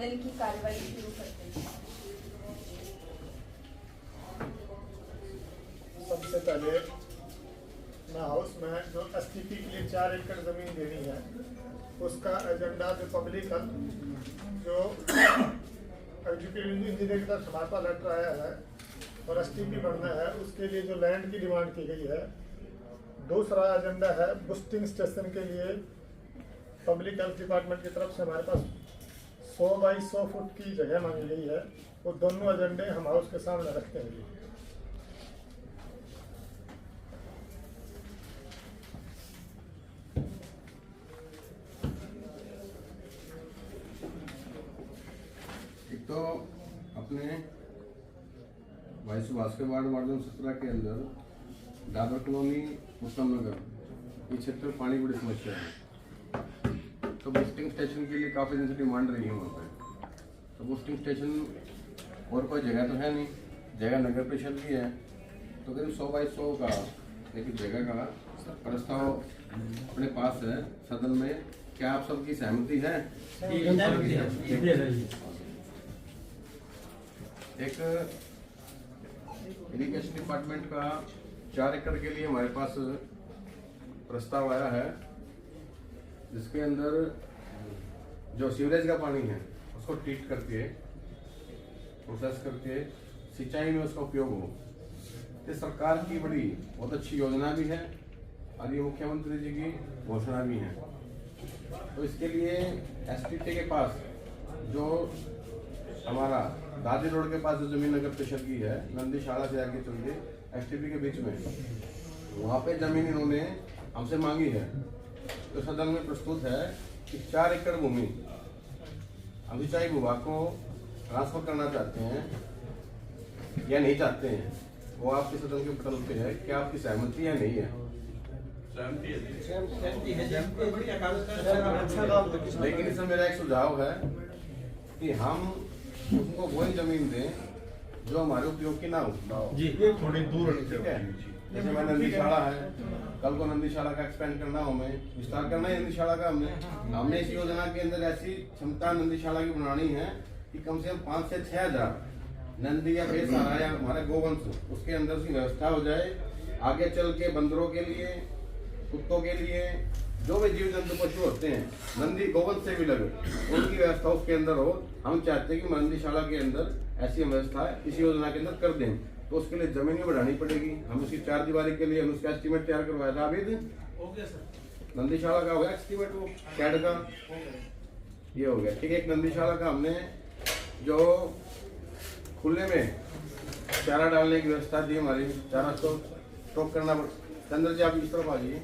दल की कार्रवाई शुरू करते हैं। सबसे पहले मैं हाउस में जो एसटीपी के लिए 4 एकड़ जमीन देनी है उसका एजेंडा जो पब्लिक जो एग्जीक्यूटिव इंजीनियर की तरफ हमारे पास लेटर आया है और एसटीपी बनना है उसके लिए जो लैंड की डिमांड की गई है। दूसरा एजेंडा है बूस्टिंग स्टेशन के लिए पब्लिक हेल्थ डिपार्टमेंट की तरफ से हमारे पास 100 बाई 100 फुट की जगह मांगी गई है। वो दोनों एजेंडे हम हाउस के सामने रखते हैं। एक तो अपने भाई सुभाष के वार्ड 17 के अंदर दादर कॉलोनी उत्तम नगर ये क्षेत्र में पानी की बड़ी समस्या है। तो बूस्टिंग स्टेशन के लिए काफ़ी दिन से डिमांड रही है वहाँ पे। तो बूस्टिंग स्टेशन और कोई जगह तो है नहीं, जगह नगर परिषद की है। तो करीब 100 बाई 100 का एक जगह का प्रस्ताव अपने पास है सदन में। क्या आप सबकी सहमति है? एक इरिगेशन डिपार्टमेंट का 4 एकड़ के लिए हमारे पास प्रस्ताव आया है, जिसके अंदर जो सीवरेज का पानी है उसको ट्रीट करके प्रोसेस करके सिंचाई में उसका उपयोग हो। ये सरकार की बड़ी बहुत अच्छी योजना भी है और ये मुख्यमंत्री जी की घोषणा भी है। तो इसके लिए एसटीटी के पास जो हमारा दादी रोड के पास जो जमीन नगर परिषद की है, नंदीशाला से आगे चल के एसटीपी के बीच में, वहाँ पे जमीन इन्होंने हमसे मांगी है। तो सदन में प्रस्तुत है कि 4 एकड़ भूमि हम सिंचाई विभाग को ट्रांसफर करना चाहते हैं या नहीं चाहते हैं, वो आपके सदन के पटल पे है। क्या आपकी सहमति या नहीं है? लेकिन इसमें मेरा एक सुझाव है कि हम उनको वही जमीन दें जो हमारे उपयोग की ना हो जी, थोड़ी दूर, ठीक है। जैसे मैं नंदीशाला है, कल को नंदीशाला का एक्सपेंड करना हो, हमें विस्तार करना है नंदीशाला का। हमने इस योजना के अंदर ऐसी क्षमता नंदीशाला की बनानी है कि कम से कम 5 से 6 हजार नंदी या बेसहारा या हमारे गोवंश उसके अंदर की व्यवस्था हो जाए। आगे चल के बंदरों के लिए, कुत्तों के लिए, जो भी जीव जंतु पशु होते हैं नंदी गोवंश से भी लगे, उनकी व्यवस्था उसके अंदर हो। हम चाहते हैं कि नंदीशाला के अंदर ऐसी व्यवस्था इस योजना के अंदर कर दें। तो उसके लिए जमीन भी बढ़ानी पड़ेगी। हम उसकी 4 दीवारी के लिए हम उसका एस्टीमेट तैयार करवाया था। अभी नंदीशाला का हो गया एस्टीमेट, वो कैड का ये हो गया, ठीक है। एक नंदीशाला का हमने जो खुले में चारा डालने की व्यवस्था दी, हमारी चारा स्टॉक करना। चंद्र जी आप इस तरफ आ जाइए।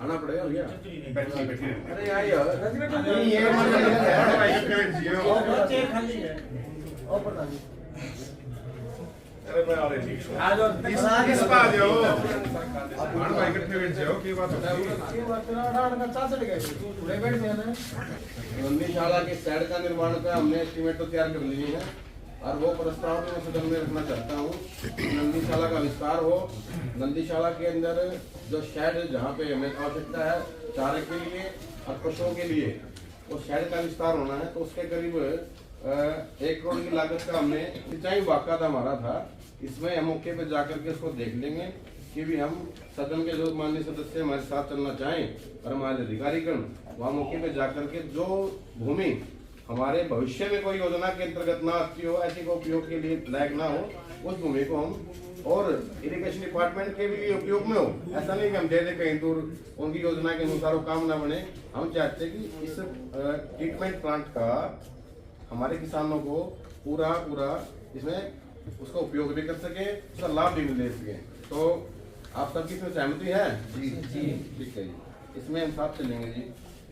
आना पड़ेगा भैया। अरे नंदीशाला के साइड का निर्माण का हमने एस्टीमेट तो तैयार कर लिए है और वो प्रस्ताव में सदन में रखना चाहता हूँ। नंदीशाला का विस्तार हो। नंदीशाला के अंदर जो शेड जहाँ पे हमें आवश्यकता है चारे के लिए और पशुओं के लिए, वो शेड का विस्तार होना है। तो उसके करीब 1 करोड़ की लागत का हमने सिंचाई विभाग का हमारा था। इसमें हम मौके पे जाकर के उसको देख लेंगे कि भी हम सदन के जो माननीय सदस्य हमारे साथ चलना चाहें और हमारे अधिकारीगण वहाँ मौके पे जाकर के जो भूमि हमारे भविष्य में कोई योजना के अंतर्गत ना आती हो, ऐसी को उपयोग के लिए लायक ना हो, उस भूमि को हम और इरिगेशन डिपार्टमेंट के भी उपयोग में हो। ऐसा नहीं कि हम दे दें कहीं दूर, उनकी योजना के अनुसार वो काम ना बने। हम चाहते हैं कि इस ट्रीटमेंट प्लांट का हमारे किसानों को पूरा इसमें उसका उपयोग भी कर सके, उसका लाभ भी मिल सके। तो आप सबकी इसमें सहमति है? जी जी, ठीक है जी। इसमें हम साथ चलेंगे जी,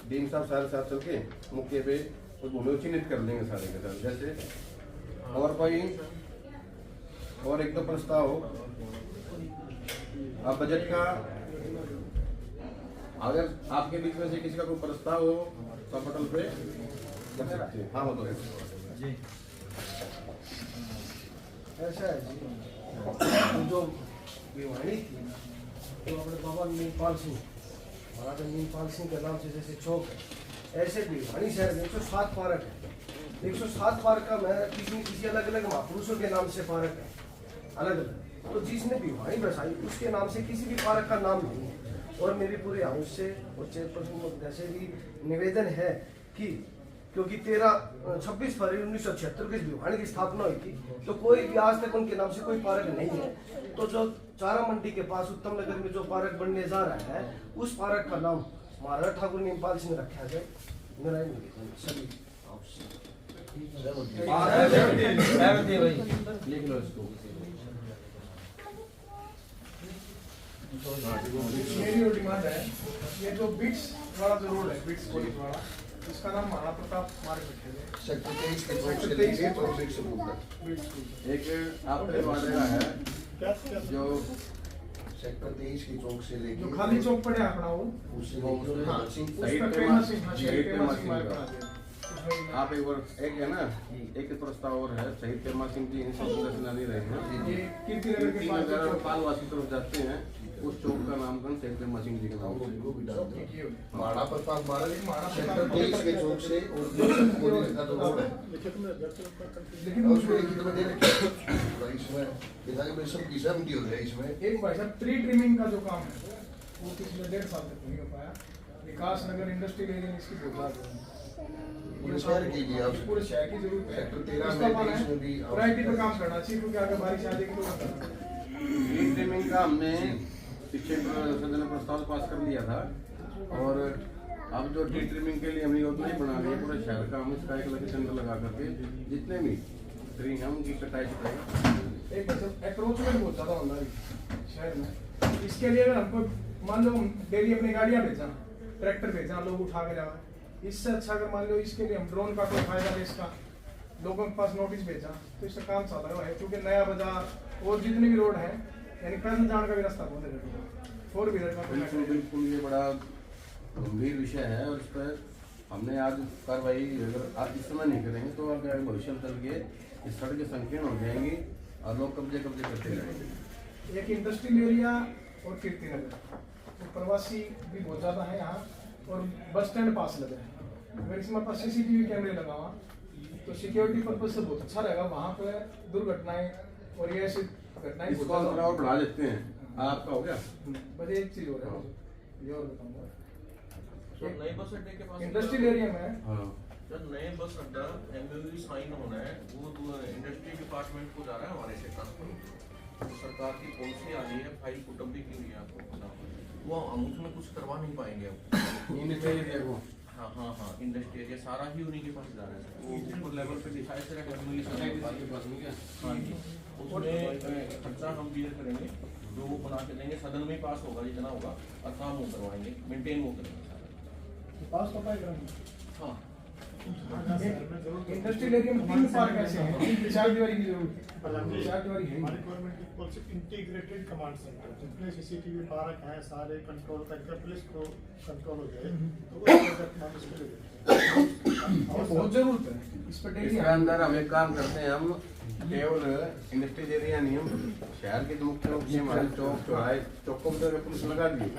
डीन साहब सारे साथ चल के मौके पे उस भूमि चिन्हित कर लेंगे सारे के साथ। जैसे और कोई और एक दो प्रस्ताव हो आप बजट का, अगर आपके बीच में से किसी का कोई प्रस्ताव हो तो पटल पे कर सकते हैं। हाँ हो तो जी ऐसा है जी। जो भिवानी थी तो अपने बाबा नीमपाल सिंह, महाराजा नीमपाल सिंह के नाम से जैसे चौक है, ऐसे भिवानी शहर में 107 पार्क है। 107 पार्क का मैं किसी अलग अलग महापुरुषों के नाम से पार्क है अलग अलग, तो जिसने भिवानी बसाई उसके नाम से किसी भी पार्क का नाम नहीं है। और मेरे पूरे हाउस से और चेयरपर्सन से भी निवेदन है कि क्योंकि 26 फरवरी 1976 को इस भिवानी की स्थापना हुई थी, तो कोई भी आज तक उनके नाम से कोई पार्क नहीं है। तो जो चारा मंडी के पास उत्तम नगर में जो पार्क बनने जा रहा है, उस पार्क का नाम महाराजा ठाकुर नीमपाल सिंह रखा जाए। मेरा ये निवेदन सभी लिख लो इसको। मेरी और डिमांड है, ये जो बिट्स वाला जो रोड है, बिट्स कॉलेज वाला, इसका नाम महाराणा प्रताप मार्ग रखेंगे। सेक्टर 23 के चौक से लेके ट्रैफिक से ऊपर एक आपके वादा है क्या जो सेक्टर 23 के चौक से लेके जो खाली चौक पड़े अपना वो उससे वो लेके हाँ, सिंह उस शहीद पर प्रेमा फेमस सिंह, है, शहीद शहीद प्रेमा फेमस सिंह मार्ग का। बना दिया। उसमें आप एक बार एक है ना, एक प्रस्ताव और है, शहीद प्रेमा सिंह जी इन्हीं सब सेनानी रहे हैं। ये कीर्तिनगर के पास जो अगर चौक पालवासी तरफ जाते हैं, उस चौक का नामकरण शहीद प्रेमा सिंह जी के नाम से। वो भी डाल चौक दो। की हुई है। महाराणा प्रताप मार्ग महाराणा सेक्टर प्रताप 23 के चौक से और जो कॉलेज का जो रोड है लेकिन और उसमें उसमें एक दे रखे हैं। इसमें विधायक में सब की सहमति हो जाए इसमें एक भाई साहब ट्री ट्रिमिंग का जो काम है वो पिछले 1.5 साल तक नहीं हो पाया। विकास नगर इंडस्ट्रियल एरिया में इसकी बहुत पूरे शहर के लिए आप पूरे शहर की जरूरत है। सेक्टर 13 इसका में माना है, इसमें भी वैरायटी पे काम करना चाहिए क्योंकि अगर बारिश आ जाएगी तो होता है। ट्रिमिंग का हमने पीछे सदन में प्रस्ताव पास कर लिया था, और अब जो ट्री ट्रिमिंग के लिए हमने योजना ही बना ली है पूरे शहर का। हम इसका एक लक्ष्य सेंटर लगा करके जितने भी ट्री हैं उनकी कटाई छटाई। एक मतलब अप्रोचमेंट बहुत ज्यादा होना है शहर में। इसके लिए अगर हमको मान लो डेली अपनी गाड़ियां भेजा, ट्रैक्टर भेजा, लोग उठा के जावा, इससे अच्छा अगर मान लो इसके लिए हम ड्रोन का कोई फायदा है, इसका लोगों के पास नोटिस भेजा तो इससे काम चला है। क्योंकि नया बाजार और जितने भी रोड है यानी पैदल जाने का भी रास्ता बहुत है, 4 व्हीलर का बिल्कुल बिल्कुल ये बड़ा गंभीर विषय है, और इस पर हमने आज कार्रवाई अगर आज इस समय नहीं करेंगे तो आगे भविष्य में चल के इस सड़कें संकीर्ण हो जाएंगी और लोग कब्जे करते रहेंगे। एक इंडस्ट्रियल एरिया और कीर्तिनगर, तो प्रवासी भी बहुत ज्यादा है यहाँ, और बस स्टैंड पास लग रहा है। अगर इसमें पास CCTV कैमरे लगा हुआ तो सिक्योरिटी पर्पज से बहुत अच्छा रहेगा। वहाँ पे दुर्घटनाएं और ये ऐसी घटनाएं बहुत इसको ज्यादा और बढ़ा देते हैं। आपका हो गया? बस एक चीज हो रहा है, ये और बताऊंगा। तो नए बस अड्डे के पास इंडस्ट्रियल एरिया में हाँ, जब नए बस अड्डा MOU साइन होना है, वो इंडस्ट्री डिपार्टमेंट को जा रहा है हमारे से ट्रांसपोर्ट। तो सरकार की पॉलिसी आ रही है, फाइल कुटुंबी की हुई है, आपको पता होगा। वो हम उसमें कुछ करवा नहीं पाएंगे अब। इंडस्ट्रियल एरिया को हाँ इंडस्ट्री एरिया सारा ही उन्हीं के पास जा रहा है। वो ऊपर लेवल पे डिसाइड करेगा सोसाइटी के पास नहीं क्या? हाँ जी, उसमें खर्चा हम बियर करेंगे, जो वो बना के देंगे, सदन में पास होगा जितना होगा, और काम वो करवाएंगे, मेंटेन वो करेंगे सारा। पास तो पाएगा नहीं। हाँ इंडस्ट्रियल एरिया में 3 पार्क ऐसे हैं, 4 दीवारी की जरूरत है। 4 दीवारी है हमारी गवर्नमेंट की पॉलिसी इंटीग्रेटेड कमांड सेंटर, जितने CCTV पार्क हैं सारे कंट्रोल करके पुलिस को कंट्रोल हो जाए, तो वो कमांड इसके लिए और बहुत जरूरत है इस पर डेली। इसके अंदर हम एक काम करते हैं, हम केवल इंडस्ट्रियल एरिया नहीं, हम शहर के जो मुख्य रूप से हमारे चौक चौराहे चौकों पर पुलिस लगा दी।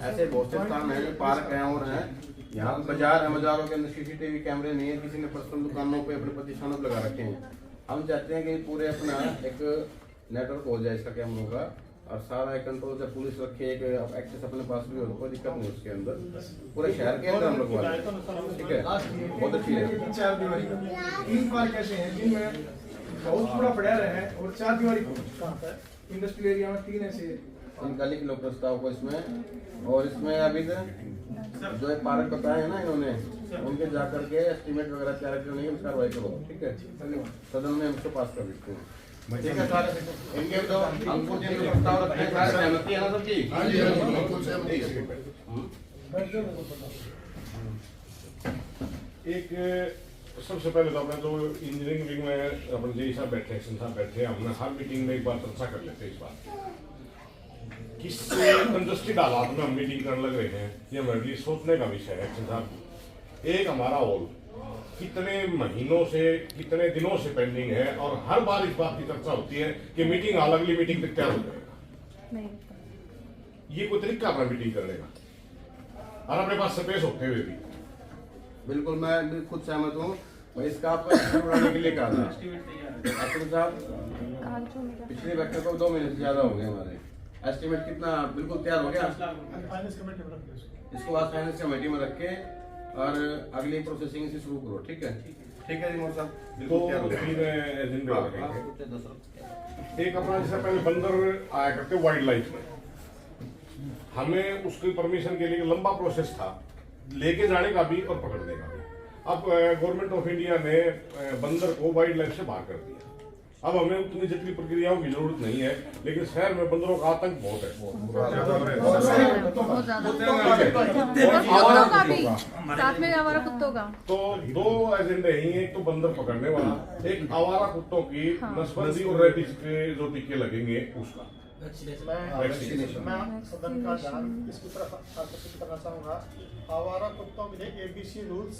ऐसे बहुत से स्थान हैं जो पार्क हैं और हैं, यहाँ पे बाजार है, बाजारों के अंदर CCTV कैमरे नहीं है, किसी ने पर्सनल दुकानों पे अपने प्रतिष्ठानों पे लगा रखे हैं। हम चाहते हैं कि पूरे अपना एक नेटवर्क हो जाए इसका कैमरों का, और सारा एक कंट्रोल से पुलिस रखे, एक एक्सेस अपने पास भी हो, कोई दिक्कत नहीं उसके अंदर, पूरे शहर के अंदर हम लोग वाले, ठीक है, बहुत अच्छी है। 4 दीवारी 3 पार्क ऐसे हैं जिनमें बहुत पूरा पड़ा रहे हैं, और 4 दीवारी इंडस्ट्रियल एरिया में 3 ऐसे गली के लोग प्रस्ताव को इसमें, और इसमें अभी जो एक पार्क बताए हैं ना इन्होंने, उनके जाकर के एस्टीमेट वगैरह तैयार करने की कार्रवाई करो, ठीक है, सदन में हमको पास कर देते हैं, ठीक है सारे इनके तो हमको जो प्रस्ताव रखते हैं सारे सहमति है ना सबकी? हाँ जी, बिल्कुल सहमति है। एक सबसे पहले तो अपने जो इंजीनियरिंग विंग में अपने जी साहब बैठे, साहब बैठे, हमने हर मीटिंग में एक बार चर्चा कर लेते हैं इस बात किस कंजस्टेड हालात में हम मीटिंग करने लग रहे हैं। ये हमारे लिए सोचने का विषय है साहब। एक हमारा हॉल कितने महीनों से कितने दिनों से पेंडिंग है, और हर बार इस बात की चर्चा होती है कि मीटिंग हॉल अगली मीटिंग तक क्या हो जाएगा। ये कोई तरीका अपना मीटिंग करने का, और अपने पास स्पेस होते हुए भी। बिल्कुल मैं भी खुद सहमत हूँ। मैं इसका आपको estimate बनाने के लिए कहा था डॉक्टर साहब, पिछले वक्त को 2 महीने से ज्यादा हो गए हमारे। एस्टिमेट कितना बिल्कुल तैयार हो गया, फाइनेंस कमेटी में रख दो इसको। इसको आज फाइनेंस कमेटी में रख के और अगली प्रोसेसिंग से शुरू करो। ठीक है, ठीक है जी मोर साहब, तो बिल्कुल तैयार हो गया। 3 एजेंडे हाँ, लगेंगे। हाँ, एक अपना जैसे पहले बंदर आया करते वाइल्ड लाइफ में, हमें उसकी परमिशन के लिए लंबा प्रोसेस था, लेके जाने का भी और पकड़ने का भी। अब गवर्नमेंट ऑफ इंडिया ने बंदर को वाइल्ड लाइफ से बाहर कर दिया। अब हमें उतनी जटिल प्रक्रियाओं की जरूरत नहीं है, लेकिन शहर में बंदरों का आतंक बहुत है। साथ में हमारा कुत्तों का तो 2 एजेंडे ही, एक तो बंदर पकड़ने वाला, एक आवारा कुत्तों की नसबंदी और रेबीज के जो टीके लगेंगे उसका। मैं सदन का ध्यान इसकी तरफ आकर्षित करना चाहूँगा। आवारा कुत्तों के लिए ABC रूल्स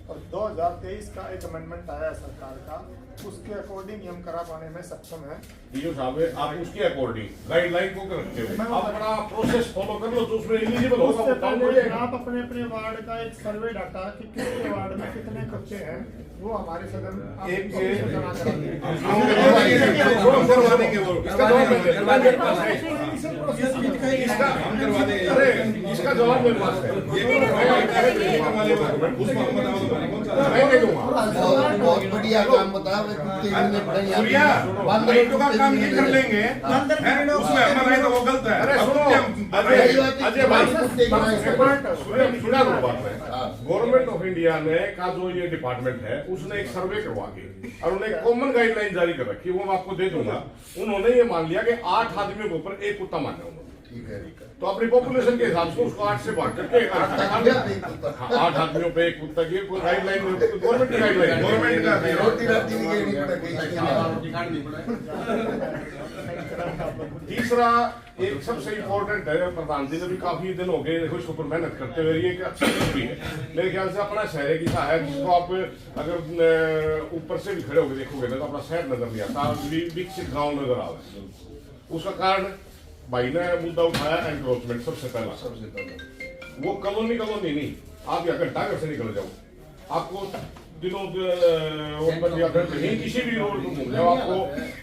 और 2023 का एक अमेंडमेंट आया है सरकार का, उसके अकॉर्डिंग हम करा पाने में सक्षम है। ये साहब है, आप उसके अकॉर्डिंग गाइडलाइन को रखते हुए अपना प्रोसेस फॉलो कर लो, तो उसमें एलिजिबल होगा। उससे वो काम पहले करेगा। आप अपने अपने वार्ड का एक सर्वे डाटा कि किसके वार्ड में कितने कुत्ते हैं, वो हमारे सदन आप एक जमा कराइए। इसका जवाब मेरे पास है। मैं दूंगा। बहुत बढ़िया काम बता, वे कुत्ते इतने बड़े यहाँ सूर्या, बंदर लाइटों का काम ये कर लेंगे, हैं? उसमें हमारा है तो वो गलत है। अरे अब सुनो, अजय भाई, सुना दो बात में। गवर्नमेंट ऑफ इंडिया ने का जो ये डिपार्टमेंट है, उसने एक सर्वे करवा के और उन्हें एक कॉमन गाइडलाइन जारी कर रखी, वो मैं आपको दे दूंगा। उन्होंने ये मान लिया कि 8 आदमियों के ऊपर एक कुत्ता माना उन्होंने। ठीक है, तो अपनी पॉपुलेशन के हिसाब से उसको 8 से भाग करके 8 आदमियों पे एक कुत्ता की कोई गाइडलाइन, गवर्नमेंट की गाइडलाइन, गवर्नमेंट का भी रोटी राटी नहीं खेलनी पड़ेगी। रोटी खानी पड़ेगी। तीसरा एक सबसे इम्पोर्टेंट है, प्रधान जी ने भी काफी दिन हो गए देखो इसके ऊपर मेहनत करते हुए, ये एक अच्छी चीज भी है मेरे ख्याल से। अपना शहर की सा है जिसको आप अगर ऊपर से भी खड़े होकर देखोगे ना तो अपना शहर नजर नहीं आता, विकसित गाँव नजर आ रहा है। उसका कारण भाई ने मुद्दा उठाया एनक्रोचमेंट। सबसे पहला वो कॉलोनी नहीं, आप यहाँ घंटा घर से निकल जाओ, आपको दिनों या फिर कहीं किसी भी रोड पर घूम जाओ, आपको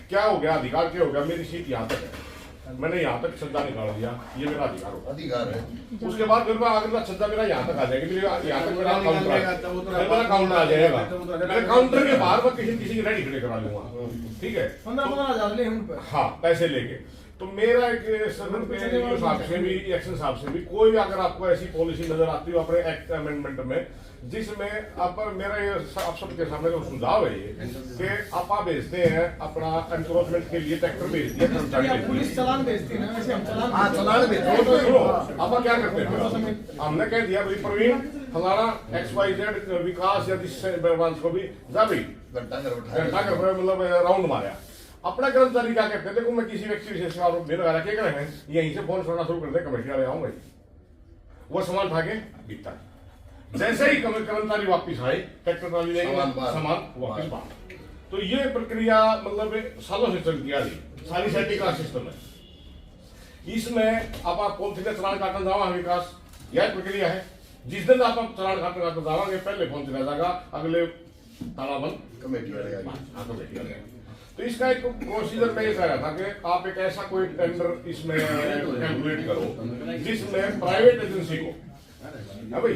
क्या हो गया, अधिकार क्या हो गया, मेरी सीट यहाँ तक है, मैंने यहाँ तक छज्जा निकाल दिया, ये मेरा अधिकार होगा। अधिकार है। उसके बाद मेरे पास अगर छज्जा मेरा यहाँ तक आ जाएगी, मेरे यहाँ तक मेरा काउंटर आ जाएगा, मेरे काउंटर के बाहर मैं किसी की रेडी खड़े करा लूंगा। ठीक है, 15,000 ले उन पर। हाँ, पैसे लेके। तो मेरा एक सदन पे हिसाब से भी, एक्शन हिसाब से भी, कोई भी अगर आपको ऐसी पॉलिसी नजर आती हो अपने एक्ट अमेंडमेंट में, जिसमें आप मेरा ये आप सबके सामने का सुझाव है ये कि आप भेजते हैं अपना एनक्रोचमेंट के लिए ट्रैक्टर भेज दिया, कर्मचारी पुलिस चलान भेजती है ना, वैसे हम चलान हाँ, चलान भेजते तो सुनो, आप क्या करते हैं, हमने कह दिया भाई प्रवीण फलाना XYZ विकास या जिस को भी जा भाई घंटा घर घंटा कर मतलब राउंड मारा। अपना कर्मचारी क्या कहते हैं, देखो मैं किसी व्यक्ति विशेष का आरोप नहीं लगा रहा, क्या करें यहीं से फोन करना शुरू कर दे, कमेटी वाले आऊंगा, वो सामान उठा के बीतता। जैसे ही कर्मचारी वापिस आए, ट्रैक्टर ट्राली लेंगे, सामान वापिस बाहर। तो ये प्रक्रिया मतलब सालों से चलती आ रही, सारी सेटिंग का सिस्टम है। इसमें आप कौन से चलान काटना जावा विकास, यह प्रक्रिया है। जिस दिन आप चलान काटना जावांगे, पहले फोन चला जाएगा, अगले तालाबंद कमेटी वाले। तो इसका एक प्रोसीजर मैं ये कह रहा था कि आप एक ऐसा कोई टेंडर इसमें कैलकुलेट करो जिसमें प्राइवेट एजेंसी को, है भाई,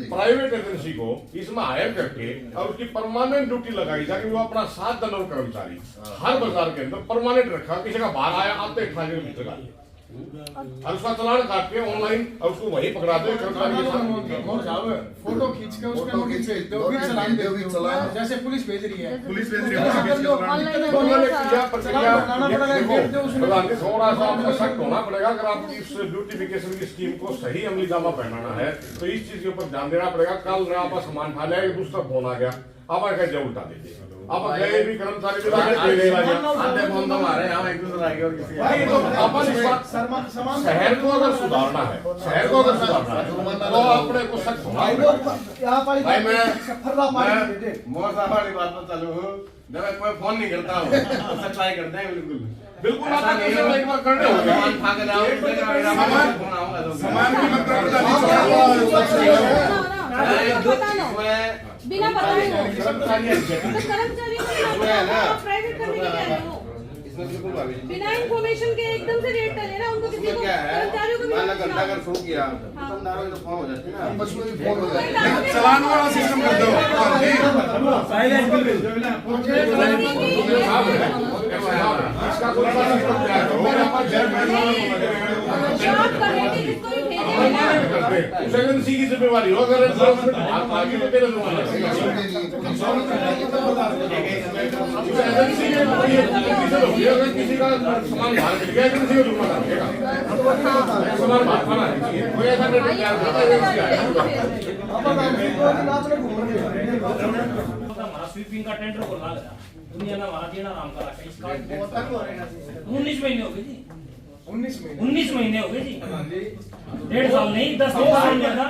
प्राइवेट एजेंसी को इसमें हायर करके और उसकी परमानेंट ड्यूटी लगाई जाए कि वो अपना 7 दल और कर्मचारी हर बाजार के अंदर परमानेंट रखा, किसी का बाहर आया आते खाने के भीतर और उसका चलान काट के ऑनलाइन और उसको वही पकड़ा दे कर्मचारी के साथ। फोटो खींच के उसका नोटिस भेज दो, फिर चलान भेज दो, जैसे पुलिस भेज रही है। पुलिस भेज रही है। थोड़ा सा आपको सख्त होना पड़ेगा अगर आप इस ब्यूटिफिकेशन की स्कीम को सही अमली जामा पहनाना है, तो इस चीज के ऊपर ध्यान देना पड़ेगा। कल ने आप सामान खा लिया, दूसरा फोन आ गया, आप कैसे उल्टा दीजिए, आप गए भी कर्मचारी भी आधे फोन तो हमारे यहाँ एक दूसरे आगे और किसी भाई, तो अपन इस बात शहर को अगर सुधारना है, शहर को अगर सुधारना है तो अपने को सख्त होना। मोर साहब वाली बात में चालू जब मैं कोई फोन नहीं करता हूँ तो सच्चाई करते हैं बिल्कुल बिल्कुल ऐसा आप नहीं कैसे है एक बार करने हो गए। सामान खा के जाओ फोन आऊंगा तो समान की मात्रा बतानी बिना बताए हो। इसमें तो कर्मचारी को है ना। आप प्राइवेट करने के लिए आ रहे हो। इसमें बिल्कुल भाभी जी बिना इन्फॉर्मेशन के एकदम से रेट कर लेना उनको किसी इसमें को क्या है कर्मचारियों को भी मान लो घंटा नहीं अगर शुरू किया दुकानदारों की तो फोन हो जाती है ना बस में भी फोन हो जाए चलान वाला सिस्टम कर दो इसका कोई शॉप करने के जिसको भी भेजेंगे उस एजेंसी की जिम्मेवारी हो अगर आप आगे तो तेरे उस एजेंसी के अगर किसी का सामान बाहर निकल गया एजेंसी को जुर्माना लगेगा सामान बाहर खाना है कोई ऐसा नहीं तैयार हमारा स्वीपिंग का टेंडर को लगा दुनिया में हमारा देना नाम का 19 महीने हो गए जी 19 महीने हो गए जी 1.5 साल नहीं 10 दिन बाद गया था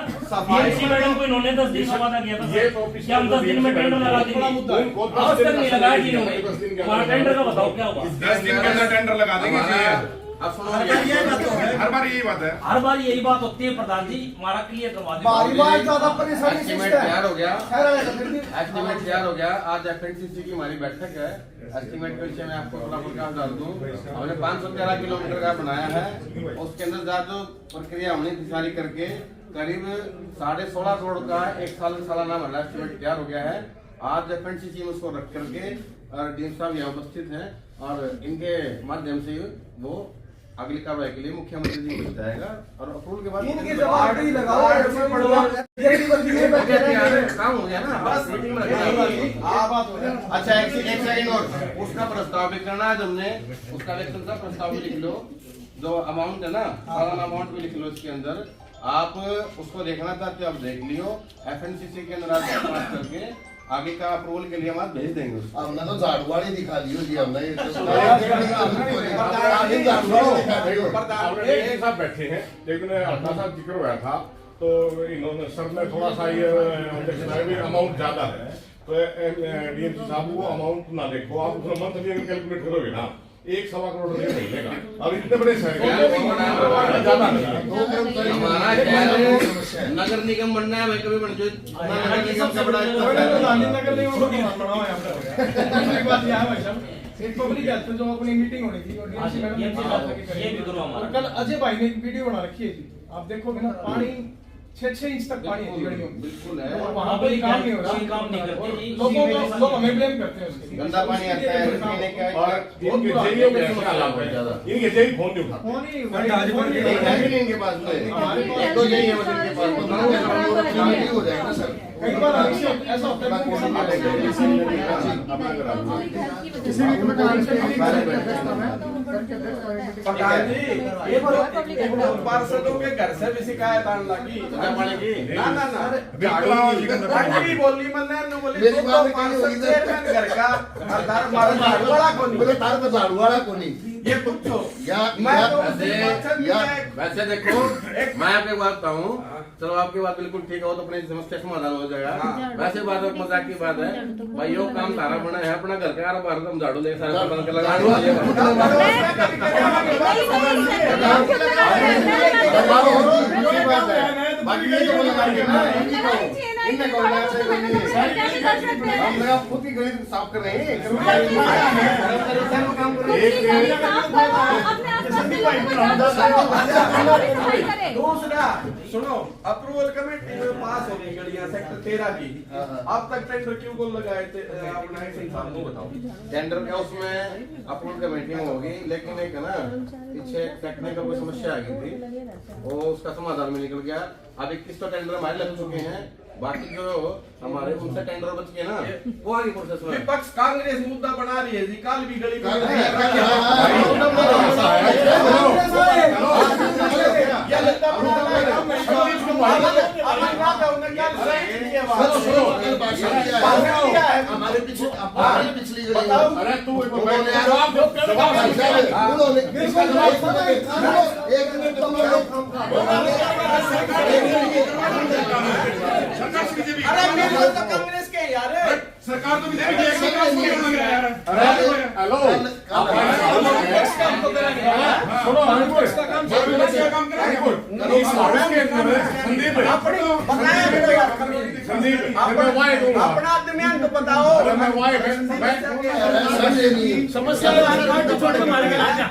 डीएमसी मैडम को इन्होंने 10 दिन का वादा किया था क्या हम 10 दिन में टेंडर लगा देंगे आज तक नहीं लगाया जी इन्होंने हमारा टेंडर का बताओ क्या हुआ 10 दिन के अंदर टेंडर लगा देंगे अब सुनो हर बार यही बात है हर बार यही बात होती है प्रधान जी हमारा क्लियर करवा बारी दीजिए बार ज्यादा परेशानी से एस्टीमेट तैयार हो गया खैर आएगा फिर भी एस्टीमेट तैयार हो गया आज एफएनसीसी की हमारी बैठक है एस्टीमेट के विषय में आपको थोड़ा प्रकाश डाल दूं हमने 513 किलोमीटर का बनाया है उसके अंदर जो प्रक्रिया हमने सारी करके करीब 16.5 करोड़ का एक साल सालाना हमारा एस्टीमेट तैयार हो गया है आज एफएनसीसी में उसको रख करके और डीएम साहब यहाँ उपस्थित हैं और इनके माध्यम से वो अगली कार्रवाई के लिए मुख्यमंत्री जी को जाएगा और अप्रूवल के बाद इनके जवाब भी लगाओ काम हो गया ना बस मीटिंग में रखना अच्छा एक सेकंड और उसका प्रस्ताव भी करना है हमने उसका वेतन का प्रस्ताव भी लिख लो जो अमाउंट है ना सालाना अमाउंट भी लिख लो इसके अंदर आप उसको देखना चाहते हो आप देख लियो एफएनसीसी के अंदर आप पास करके आगे का अप्रूवल के लिए हम आज भेज देंगे उसको हमने तो झाड़ू वाली दिखा लियो जी हमने एक साथ बैठे हैं लेकिन हल्का सा जिक्र हुआ था तो इन्होंने सर ने थोड़ा सा ये अमाउंट ज्यादा है तो डीएमसी साहब वो अमाउंट ना देखो आप उसमें मंथली अगर कैलकुलेट करोगे ना 1.25 करोड़ रुपये महीने का और इतने बड़े शहर ज्यादा नहीं हमारा शहर नगर निगम बनना है भाई कभी बन जो नगर निगम का बड़ा पब्लिक हेल्थ जो अपनी मीटिंग होनी थी और डीएमसी मैडम ने ये भी करो हमारा कल अजय भाई ने एक वीडियो बना रखी है जी आप देखोगे ना पानी 6 इंच तक पानी है गलियों में बिल्कुल है वहाँ कोई काम नहीं हो रहा कोई काम नहीं करते जी लोग हमें ब्लेम करते हैं उसके लिए। गंदा पानी आता है पीने का और इनके जेईओ के समस्या लाभ है ज्यादा इनके जेई फोन नहीं उठाते फोन ही है भी नहीं इनके पास में एक दो यही है बस इनके पास गाड़ी हो जाएगा सर कई बार ऐसा होता है प्रधान जी ये पार्षदों के घर से भी शिकायत आने लगी पानी की ना ना ना भी बोली मैंने न बोली मेरी तो बात पार्षद चेयरमैन घर का और तार मारा झाड़ू वाला कौन बोले तार पर झाड़ू वाला को नहीं ये पूछो मैं तो वैसे देखो मैं आपको बात बताऊं चलो आपकी बात बिल्कुल ठीक हो तो अपनी समस्या समाधान हो जाएगा वैसे बात मजाक की बात है भाई यो काम सारा बना है अपना घर का बाहर हम झाड़ू लेके सारा बंद कर लगा बाकी ये तो हम लगा खुद की गली साफ कर रहे हैं दूसरा सुनो अप्रूवल कमेटी में पास हो गई गलियां सेक्टर 13 की अब तक टेंडर क्यों को लगाए थे अपना इंसान को बताओ टेंडर का उसमें अप्रूवल कमेटी में होगी लेकिन एक है ना पीछे टेक्निकल कोई समस्या आ गई थी वो उसका समाधान में निकल गया अब 21 तो टेंडर हमारे लग चुके हैं बाकी जो हमारे उनसे टेंडर बच गए ना वो आगे प्रोसेस में विपक्ष कांग्रेस मुद्दा बना रही है जी काल भी गली हमारे पिछली अरे तू अरे कांग्रेस के यार सरकार तो बीजेपी की हेलो सुनो संदीप मैं वाई दूंगा अपना दरमियान तो बताओ मैं वाई समस्या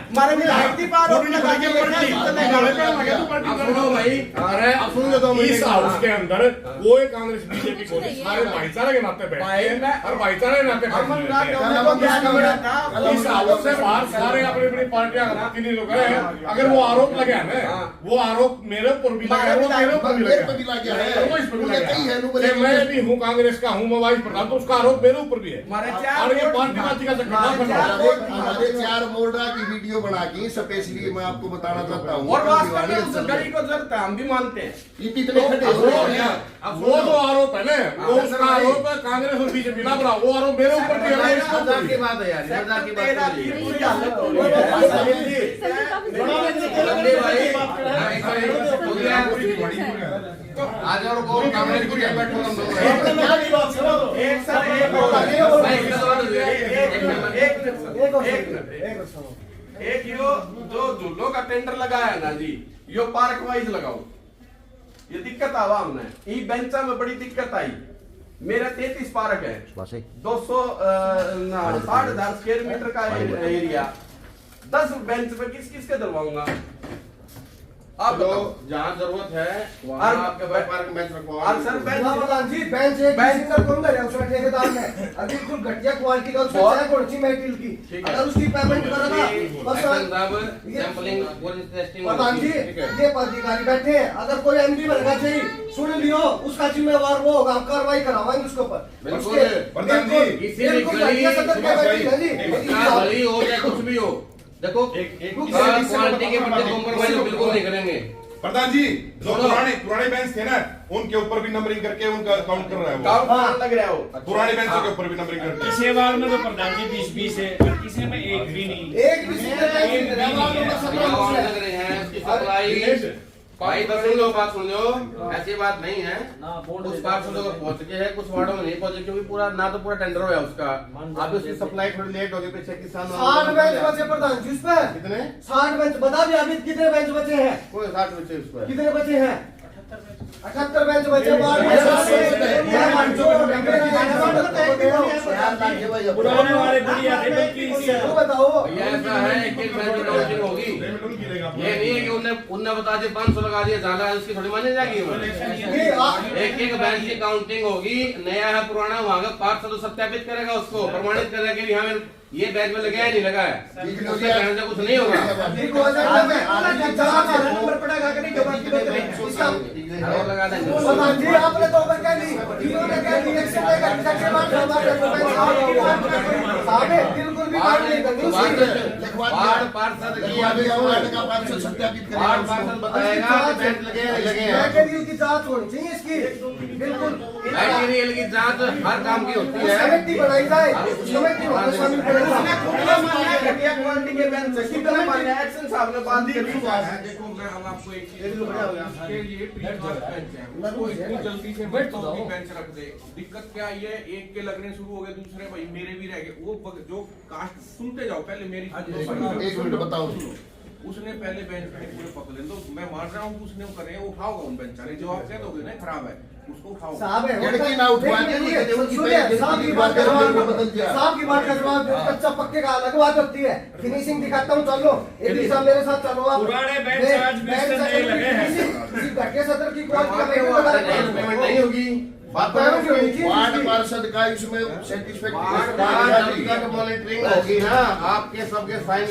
हमारे विधायक पार सुनो भाई अरे सुनो तो इस हाउस के अंदर वो एक कांग्रेस बीजेपी को सारे भाईचारे के नाते बैठे हैं और भाईचारे के नाते इस हाउस से बाहर सारे अपनी अपनी पार्टियां प्रतिनिधि लोग हैं। अगर वो आरोप लगे है ना वो आरोप मेरे ऊपर भी लगा है वो मेरे ऊपर भी लगा है वो इस पर भी लगा है कि मैं भी हूँ कांग्रेस का हूँ मैं वाइस प्रधान तो उसका आरोप मेरे ऊपर भी है और ये पार्टी का हमारे 4 मोर्डा की वीडियो बना के स्पेशली मैं आपको बताना चाहता हूँ और वास्तव में उस गली को जरूरत है, हम भी मानते हैं। इतने खड़े वो जो आरोप है ना वो उसका आरोप है कांग्रेस और बीजेपी ना बना वो आरोप मेरे ऊपर भी है मजाक की बात है यार, मजाक की बात आज और को कांग्रेस को बैठो एक यो जो झूलों का टेंडर लगाया है ना जी यो पार्क वाइज लगाओ ये दिक्कत आवा हमने ई बेंचा में बड़ी दिक्कत आई मेरा 33 पार्क है 260,000 स्क्वायर मीटर का एरिया 10 बेंच पे किस किस के दलवाऊंगा आप बताओ जहाँ जरूरत है वहाँ आपके पार्क बेंच रखवाओ सर जी बेंच एक सिंगल कौन कर रहा है उसका ठेकेदार है अभी बिल्कुल घटिया क्वालिटी का उसका चाहे कौन सी मेटेरियल की अगर उसकी पेमेंट करेगा बस सैंपलिंग टेस्टिंग प्रधान जी ये पदाधिकारी बैठे हैं अगर कोई एमडी बनना चाहिए सुन लियो उसका जिम्मेवार वो होगा हम कार्रवाई करावाएंगे उसके ऊपर प्रधान जी किसी भी हो या कुछ भी हो देखो क्वालिटी के प्रति कॉम्प्रोमाइज बिल्कुल नहीं करेंगे। प्रधान जी जो पुराने बेंच थे ना उनके ऊपर भी नंबरिंग करके उनका काउंट कर रहा है वो काउंट लग रहा हो पुराने बेंचों के ऊपर भी नंबरिंग करके किसी बार में तो प्रधान जी 20-20 है और किसी में एक भी नहीं एक भी लग रहे हैं उसकी सप्लाई भाई बस लो बात सुन लो ऐसी बात नहीं है उस बात सुन पहुंच के है कुछ वार्डों में नहीं पहुंचे क्योंकि पूरा ना तो पूरा टेंडर है उसका अब उसकी सप्लाई थोड़ी लेट होगी पीछे किसान 60 बेंच बचे प्रधान जी उस पे कितने 60 बेंच बता भी अभी कितने बेंच बचे हैं कोई 60 बचे उस पर कितने बचे हैं 78 बेंच बचे पुराने वाले बढ़िया थे बल्कि बताओ ऐसा है एक बेंच काउंटिंग होगी ये नहीं है कि उनने बता दिया 500 लगा दिया ज्यादा है उसकी थोड़ी माने जाएगी एक बेंच की काउंटिंग होगी नया है पुराना वहां का पार्ट तो सत्यापित करेगा उसको प्रमाणित करेगा कि यहाँ ये बैच में लगाया नहीं लगाया उसके कहने से कुछ नहीं होगा लगा देंगे आपने तो कह दी इन्होंने कह दी बिल्कुल भी बात नहीं करनी पार्षद बताएगा की जांच होनी चाहिए इसकी बिल्कुल मटेरियल की जांच हर काम की होती है कमेटी बनाई जाए कमेटी में शामिल करेगा क्वालिटी के बेंच कितना मान्य एक्शन साहब ने बात की देखो मैं हम आपको एक चीज के लिए बेंच है उसको इतनी जल्दी से बेंच रख दे दिक्कत क्या है एक के लगने शुरू हो गए दूसरे भाई मेरे भी रह गए वो जो कास्ट सुनते जाओ पहले मेरी एक मिनट बताओ उसने पहले बेंच पे पूरे पकड़ ले तो मैं मान रहा हूँ उसने वो करे वो उठाओगा उन बेंच वाले जो आप कह दोगे ना खराब है उसको उठाओ साहब है लड़की ना उठवाएंगे साहब की बात का जवाब कच्चा पक्के का अलग बात होती है फिनिशिंग दिखाता हूँ चलो एक दिन साहब मेरे साथ चलो आप पुराने बेंच आज भी लगे हैं किसी घटे सदर की क्वालिटी पेमेंट नहीं होगी वार्ड पार्षद का इसमें सेटिस्फेक्शन मॉनिटरिंग होगी ना आपके सबके साइन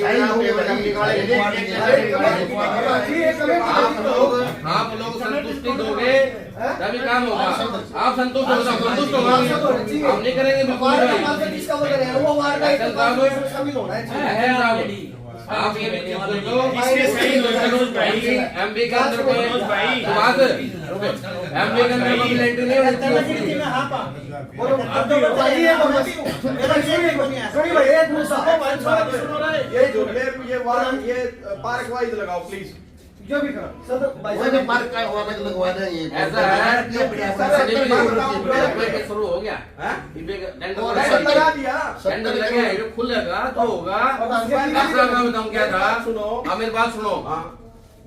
आप लोग संतुष्टि दोगे तभी काम होगा आप संतुष्ट होगा हम नहीं करेंगे बिल्कुल आप ये भी बोलो एमबी के अंदर कोई बात एमबी के अंदर कोई एंट्री नहीं होती ये पार्क वाइज लगाओ प्लीज जो भी करो सब वो जो पार्क का वहाँ पे लगवा देंगे ऐसा है कि शुरू हो गया लगा दिया टेंडर लगे हैं, जो खुलेगा तो होगा। ऐसा मैं बताऊं क्या था, सुनो आप मेरी बात सुनो।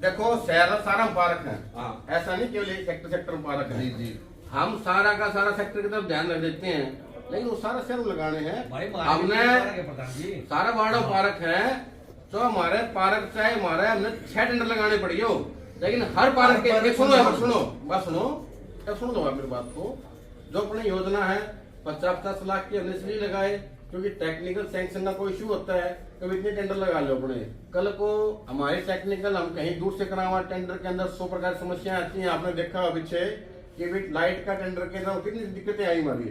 देखो शहर सारा मुबारक है, ऐसा नहीं केवल एक सेक्टर मुबारक है। हम सारा का सारा सेक्टर की तरफ ध्यान रख देते हैं, लेकिन वो सारा शहर लगाने हैं। हमने सारा वार्ड पार्क है, तो हमारे पार्क चाहे हमारे हमने 6 टेंडर लगाने पड़ी हो, लेकिन हर पार्क के सुनो बात सुनो सुन लो मेरी बात को। जो अपनी योजना है 50 लाख की हमने इसलिए लगाए क्योंकि टेक्निकल सैंक्शन का कोई इशू होता है, कभी इतने टेंडर लगा लो अपने। कल को हमारे टेक्निकल हम कहीं दूर से करावा, टेंडर के अंदर 100 प्रकार की समस्याएं आती हैं। आपने देखा पीछे कि लाइट का टेंडर के अंदर कितनी दिक्कतें आई हमारी,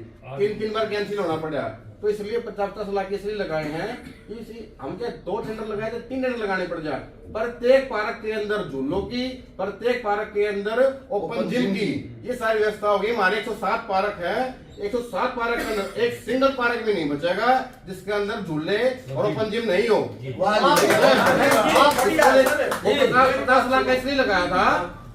3 बार कैंसिल होना पड़ा। तो इसलिए 50 लाख इसलिए लगाए हैं कि हम क्या 2 टेंडर लगाए थे, 3 टेंडर लगाने पड़ जाए। प्रत्येक पार्क के अंदर झूलों की, प्रत्येक पार्क के अंदर ओपन जिम की, ये सारी व्यवस्था होगी। हमारे 107 पार्क है, 107 पार्क के अंदर एक सिंगल पार्क भी नहीं बचेगा जिसके अंदर झूले और ओपन जिम नहीं हो। 50 लाख इसलिए लगाया था,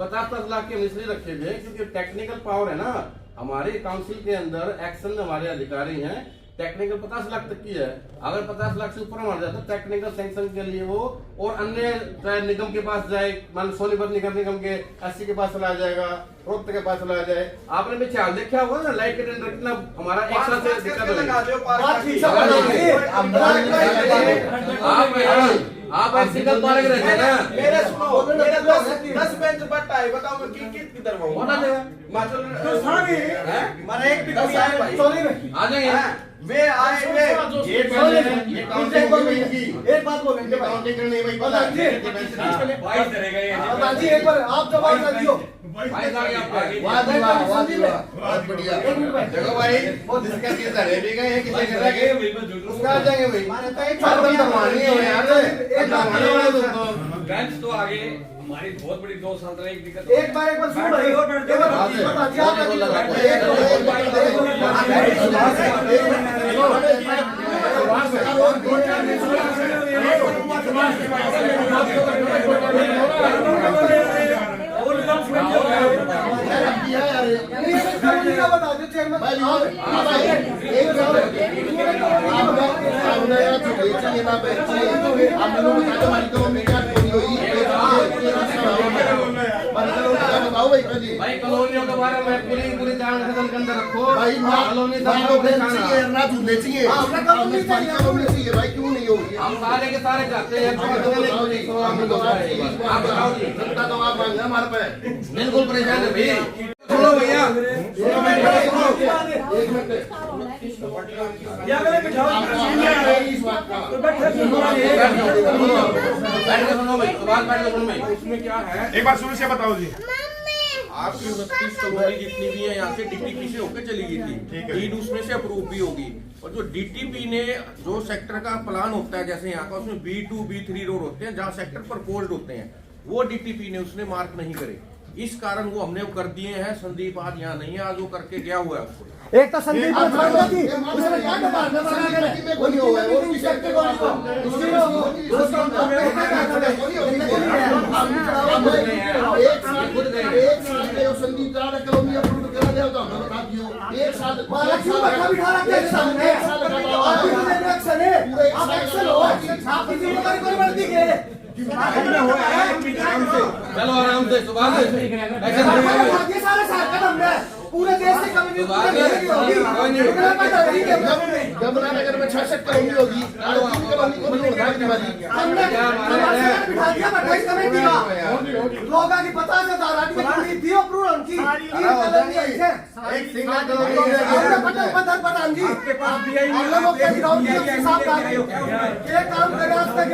50 लाख के हम इसलिए रखे थे क्योंकि टेक्निकल पावर है ना हमारे काउंसिल के अंदर, एक्शन हमारे अधिकारी हैं, टेक्निकल 50 लाख तक की है। अगर 50 लाख से ऊपर मार जाए तो टेक्निकल सैंक्शन के लिए वो और अन्य चाहे निगम के पास जाए, मान सोनीपत निगम के 80 के पास चला जाएगा, रोहतक के पास चला जाए। आपने भी ख्याल देखा होगा ना लाइट के टेंडर कितना हमारा एक साल से दिक्कत हो आप एक सिंगल पार्क रहते हैं ना, मेरे 10 बेंच बट्टा है, बताओ मैं कितनी तरफ हूँ होना देगा आ जाएंगे। वे आएंगे एक बात बोलेंगे काउंटिंग करनी है भाई, पता है जी एक बार आप जवाब ना दियो भाई आगे आपका बहुत बढ़िया। देखो भाई जिसका किस तरह भी गए हैं किसी तरह के उसका आ जाएंगे भाई। मानी है यार, बेंच तो आगे हमारी बहुत बड़ी 2 साल तक एक दिक्कत एक बार सुन रही हो बता दो चेयरमैन भाई कॉलोनियों के बारे में पूरी ध्यान से के अंदर रखो भाई कॉलोनी ना झूले चाहिए भाई, क्यों नहीं होगी? हम सारे के सारे चाहते हैं। आप बताओ जी, जनता तो आप मांगे हमारे पे बिल्कुल परेशान है भैया। सुनो भैया एक मिनट उसमें क्या है, एक बार शुरू से बताओ जी। आपकी 29 कॉलोनी जितनी भी है यहाँ से डीटीपी से होकर चली गई थी, 3 उसमें से अप्रूव भी होगी। और जो डीटीपी ने जो सेक्टर का प्लान होता है जैसे यहाँ का, उसमें B2 B3 रोड होते हैं जहाँ सेक्टर प्रपोज्ड होते हैं, वो डीटीपी ने उसने मार्क नहीं करे, इस कारण वो हमने कर दिए हैं। संदीप आज यहाँ नहीं है, आज वो करके गया हुआ है उसको। एक तो संदीप को छोड़ दी उसने क्या बता वो नहीं होगा वो किस सेक्टर को एक संदीप कॉलोनी अप्रूव करा दिया तो हमने बता दियो एक साल क्यों बैठा बिठा रखा है सामने आप एक्शन हो आप किसी जिम्मेदारी कोई बढ़ती है चलो आराम से सुबह से ये सारे साथ हमने पूरे देश से कभी यमुनानगर में 66 करोड़ होगी, लोग आगे 50,000 आदमी दी अप्रूव उनकी एक सिंगल प्रधान जी ये काम करे आज तक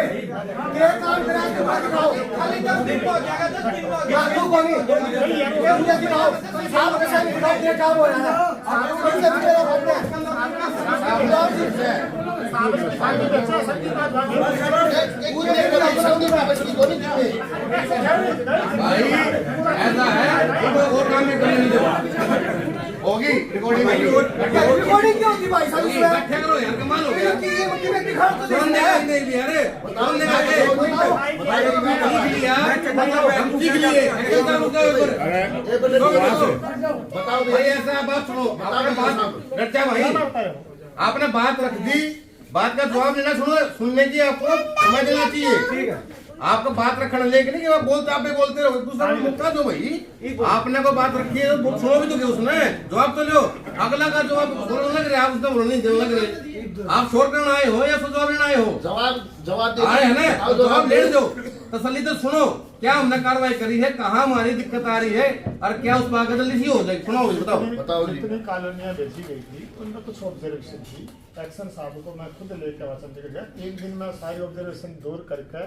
ये काम करे आज तक दिखाओ खाली 10 दिन हो जाएगा 10 दिन हो गया क्यों कोनी ये मुझे दिखाओ साहब के साथ दिखाओ ये काम हो रहा है इससे मेरा बनना भाई ऐसा है वो काम में करने नहीं दो होगी होगी, रिकॉर्डिंग होगी। रिकॉर्डिंग क्यों होती भाई साहब इसमें? बैठे करो यार, कमाल हो गया। कि मैं दिखा तो दे सुनने का नहीं भी अरे सुनने का है। हम सीख लिए ऐसा रुका ऊपर बताओ भाई, ऐसा बात सुनो, आपने बात रचा भाई, आपने बात रख दी, बात का जवाब लेना सुनने की आपको समझ लेना चाहिए। ठीक है, आपको बात रखना लेके नहीं कि आप बोलते आप भी बोलते रहो, दूसरा को मौका दो भाई। आपने को बात रखी है तो सुनो भी तो क्या उसमें जवाब तो लो। अगला का जवाब बोलने लग रहे, आप उसका बोलने नहीं लग रहे। आप शोर करना आए हो या जवाब लेना आए हो? जवाब आए है ना, तो जवाब ले दो, तसल्ली से सुनो क्या हमने कार्रवाई करी है, कहाँ हमारी दिक्कत आ रही है और क्या उस पर जल्दी सी हो जाएगी। सुनाओ बताओ। बताओ जी। जितनी कॉलोनियां भेजी गई थी उनमें कुछ ऑब्जर्वेशन थी। एक्शन साहब को मैं खुद लेकर आया चंडीगढ़ गया, एक दिन में सारी ऑब्जर्वेशन दूर करके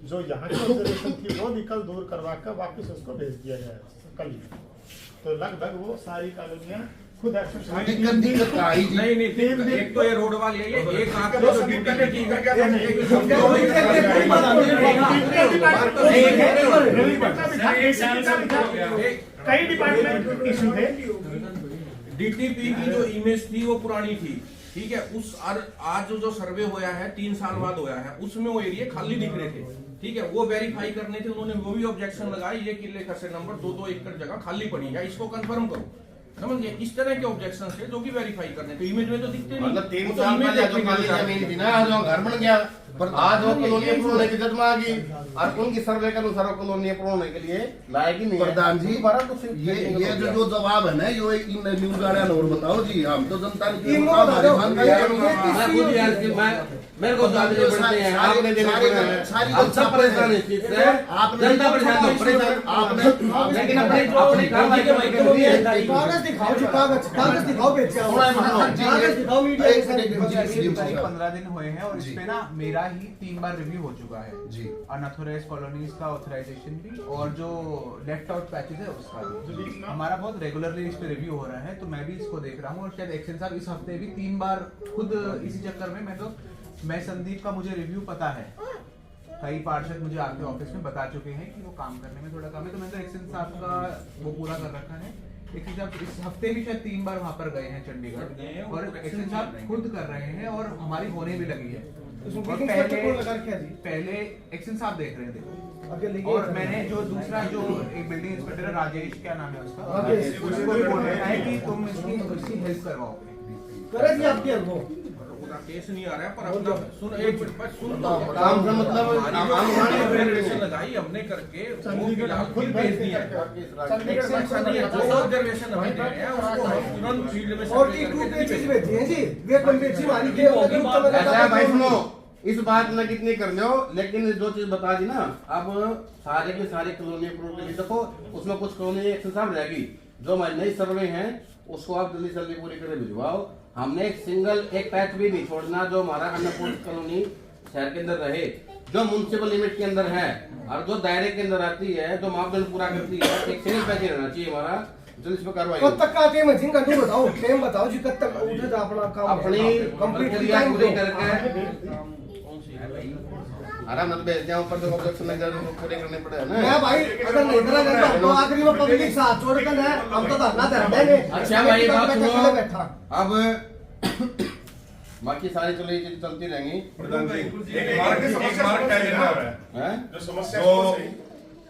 जो यहाँ की ऑब्जर्वेशन थी वो भी कल दूर करवा कर वापस उसको भेज दिया गया है कल। तो लगभग वो सारी कॉलोनियां खुद एक्शन दिक्कत आई जी। नहीं एक तो ये रोड वाली है, ये एक आपने जो ड्यूटी पे की है क्या कई डिपार्टमेंट इशू थे। डीटीपी की जो इमेज थी वो पुरानी थी, ठीक है। उस आज जो सर्वे होया है 3 साल बाद होया है, उसमें वो एरिया खाली दिख रहे थे, ठीक है। वो वेरीफाई करने थे, उन्होंने वो भी ऑब्जेक्शन लगाई, ये किले का से नंबर 2-2 एकड़ जगह खाली पड़ी है, इसको कंफर्म करो। समझ गए, इस तरह के ऑब्जेक्शन थे जो कि वेरीफाई करने थे। इमेज में तो दिखते नहीं, मतलब 3 साल पहले जो खाली जमीन थी ना, आज वो घर बन गया, पर आज वो कॉलोनी अप्रूव होने की जद में आ गई और उनकी सर्वे के अनुसार कॉलोनी अप्रूव होने के लिए लायक ही नहीं है। प्रधान जी, ये जो जवाब है ना, यो एक न्यूज गार्डियन और बताओ जी। हम तो जनता ने मेरे को देने पड़ते हैं, आपने देने पड़ते हैं। आप सब परेशान है इस चीज से, जनता परेशान, आपने लेकिन अपनी कार्रवाई के भाई कागज दिखाओ जी, कागज दिखाओ बेचे कागज दिखाओ मीडिया के साथ। 15 दिन हुए हैं और इस पे ना मेरा ही 3 बार रिव्यू हो चुका है जी। अनऑथराइज्ड कॉलोनीज का ऑथराइजेशन भी और जो लेफ्ट आउट पैचेस है उसका भी हमारा बहुत रेगुलरली इस पे रिव्यू हो रहा है। तो मैं भी इसको देख रहा हूँ और शायद एक्शन साहब इस हफ्ते भी 3 बार खुद इसी चक्कर में मैं संदीप का मुझे रिव्यू पता है, कई पार्षद मुझे आपके ऑफिस में बता चुके हैं कि वो काम करने में थोड़ा कम है, तो मैंने तो एक्शन साहब का वो पूरा कर रखा है। एक्शन साहब इस हफ्ते भी शायद 3 बार वहां पर गए हैं चंडीगढ़ और एक्शन साहब खुद कर रहे हैं और हमारी होने भी लगी है। पहले एक्शन साहब देख रहे थे और मैंने जो दूसरा जो एक बिल्डिंग इंस्पेक्टर राजेश, क्या नाम है उसका, उसको भी बोल रहा है कि तुम इसकी हेल्प करवाओ। केस नहीं आ रहा है, पर अपना सुन एक मिनट बस सुन लो। काम से मतलब ऑब्जर्वेशन लगाई हमने करके खुद भेज दिया है। जो ऑब्जर्वेशन हमें दे रहे हैं उसको हम तुरंत फील्ड में और की 2 पेजेस भेजी हैं जी, वे पेज हमारी के ऐसा भाई सुनो, इस बात में कितनी कर लो, लेकिन जो चीज बता दी ना, अब सारे के सारे कॉलोनी अप्रूव के लिए देखो, उसमें कुछ कॉलोनी एक्शन साहब रहेगी, जो हमारी नई सर्वे है उसको आप जल्दी जल्दी पूरी करके भिजवाओ। हमने एक सिंगल एक पैच भी नहीं छोड़ना जो हमारा अन्नपूर्ण कॉलोनी शहर के अंदर रहे, जो म्युनिसिपल लिमिट के अंदर है और जो दायरे के अंदर आती है, जो मापदंड पूरा करती है, एक सिंगल पैच ही रहना चाहिए हमारा। जल्दी इस पर कार्रवाई कब तक का टाइम है जिनका नहीं बताओ, टाइम बताओ जी, कब तक उठे था अपना काम, अपनी कंप्लीट टाइम टाइम पूरी दो। करके आराम से भेज दिया, ऊपर से ऑब्जेक्शन लग जाए पूरे करने पड़े है ना। मैं भाई अगर नहीं करा करता तो आखिरी में पब्लिक साथ छोड़कर है, हम तो धरना दे देंगे। अच्छा भाई बात सुनो, बैठा अब बाकी सारी चलो ये चीज चलती रहेंगी। प्रधान जी, एक मार्ग का एजेंडा है जो समस्या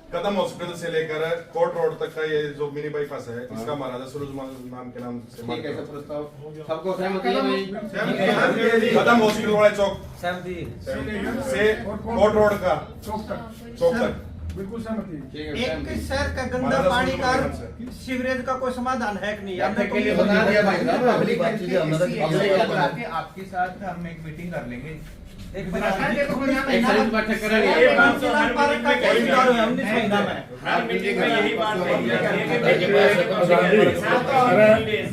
कदम हॉस्पिटल से लेकर कोर्ट रोड तक का ये जो मिनी बाईपास है, इसका महाराजा सुरुजमाल नाम के नाम से ठीक है, सब प्रस्ताव सबको सहमति है भाई? कदम हॉस्पिटल वाले चौक से कोर्ट रोड का चौक तक बिल्कुल सहमति। ठीक है, एक शहर का गंदा पानी का सीवरेज का कोई समाधान है कि नहीं? आपने के लिए बता दिया भाई साहब, अगली बात चीजें हम आपके साथ हम एक मीटिंग कर लेंगे, एक एक्सरसाइज बैठक करेंगे।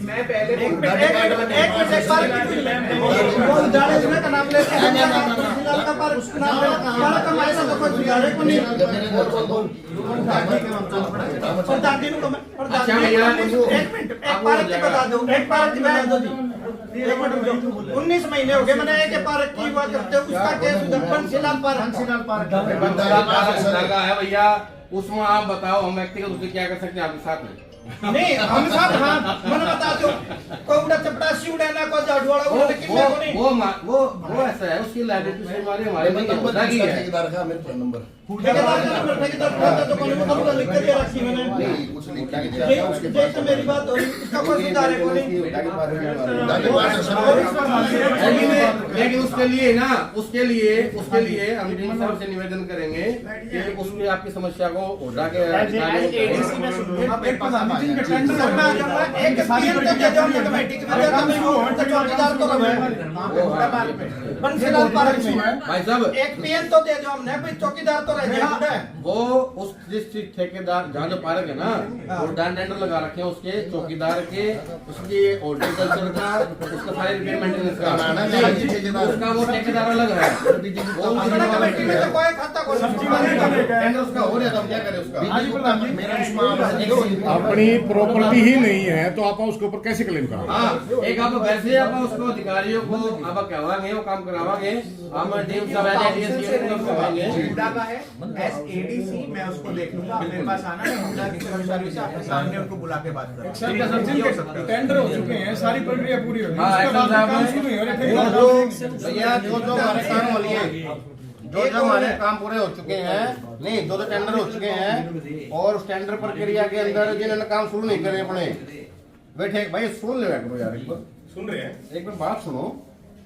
मैं पहले बता दो, एक बार बता दो जी। 19 महीने हो गए मैंने एक पार्क की हुआ करते उसका केस उधर बंसीलाल पार्क है भैया, उसमें आप बताओ हम व्यक्तिगत रूप से क्या कर सकते हैं आपके साथ में? नहीं हम साथ हाँ मैंने बता दो कोई उड़ा चपड़ासी उड़ाना को झाड़ुआड़ा उड़ा लेकिन मैं को नहीं वो ऐसा है, उसकी लाइबिलिटी से हमारे नंबर लगी है। ठेकेदार का मेरे फोन नंबर ठेकेदार तो कोई मतलब लिख कर रखी मैंने नहीं कुछ नहीं किया उसके जैसे मेरी बात हो रही उसका कोई सुधार है कोई नहीं लेकिन उसके लिए हम डीन साहब से निवेदन करेंगे कि उसमें आपकी समस्या को उठा के एक पीएम तो दे दो हमने कमेटी की वजह से तो चौकीदार तो रहे बंसीलाल पार्क में भाई साहब एक पीएम तो दे दो हमने भाई चौकीदार तो रह गया वो उस डिस्ट्रिक्ट ठेकेदार जहाँ जो पार्क है ना वो टेंडर लगा रखे हैं उसके चौकीदार के, उसकी हॉर्टिकल्चर का, उसका सारे रिपेयर मेंटेनेंस का, उसका वो ठेकेदार अलग है। कमेटी में तो कोई खाता कोई टेंडर उसका हो रहा है, हम क्या करें उसका? अपनी प्रॉपर्टी ही नहीं है तो आप उसके ऊपर कैसे क्लेम करोगे? हाँ, एक आप वैसे आप उसको अधिकारियों को आप कहवाएंगे, वो काम करावाएंगे, हम डीएम साहब एसएडीसी मैं उसको देख लूंगा, मेरे पास आना है, मुद्दा की कर्मचारी से आपके सामने उनको बुला के बात करें। टेंडर हो चुके हैं, सारी प्रक्रिया पूरी हो गई, हाँ, उसके बाद काम शुरू नहीं हो रहे भैया जो हमारे काम वाली है, जो हमारे काम पूरे हो चुके हैं, नहीं जो टेंडर हो चुके हैं और उस टेंडर प्रक्रिया के अंदर जिन्होंने काम शुरू नहीं करे अपने बैठे, भाई सुन ले करो यार, एक बार सुन रहे हैं, एक बार बात सुनो,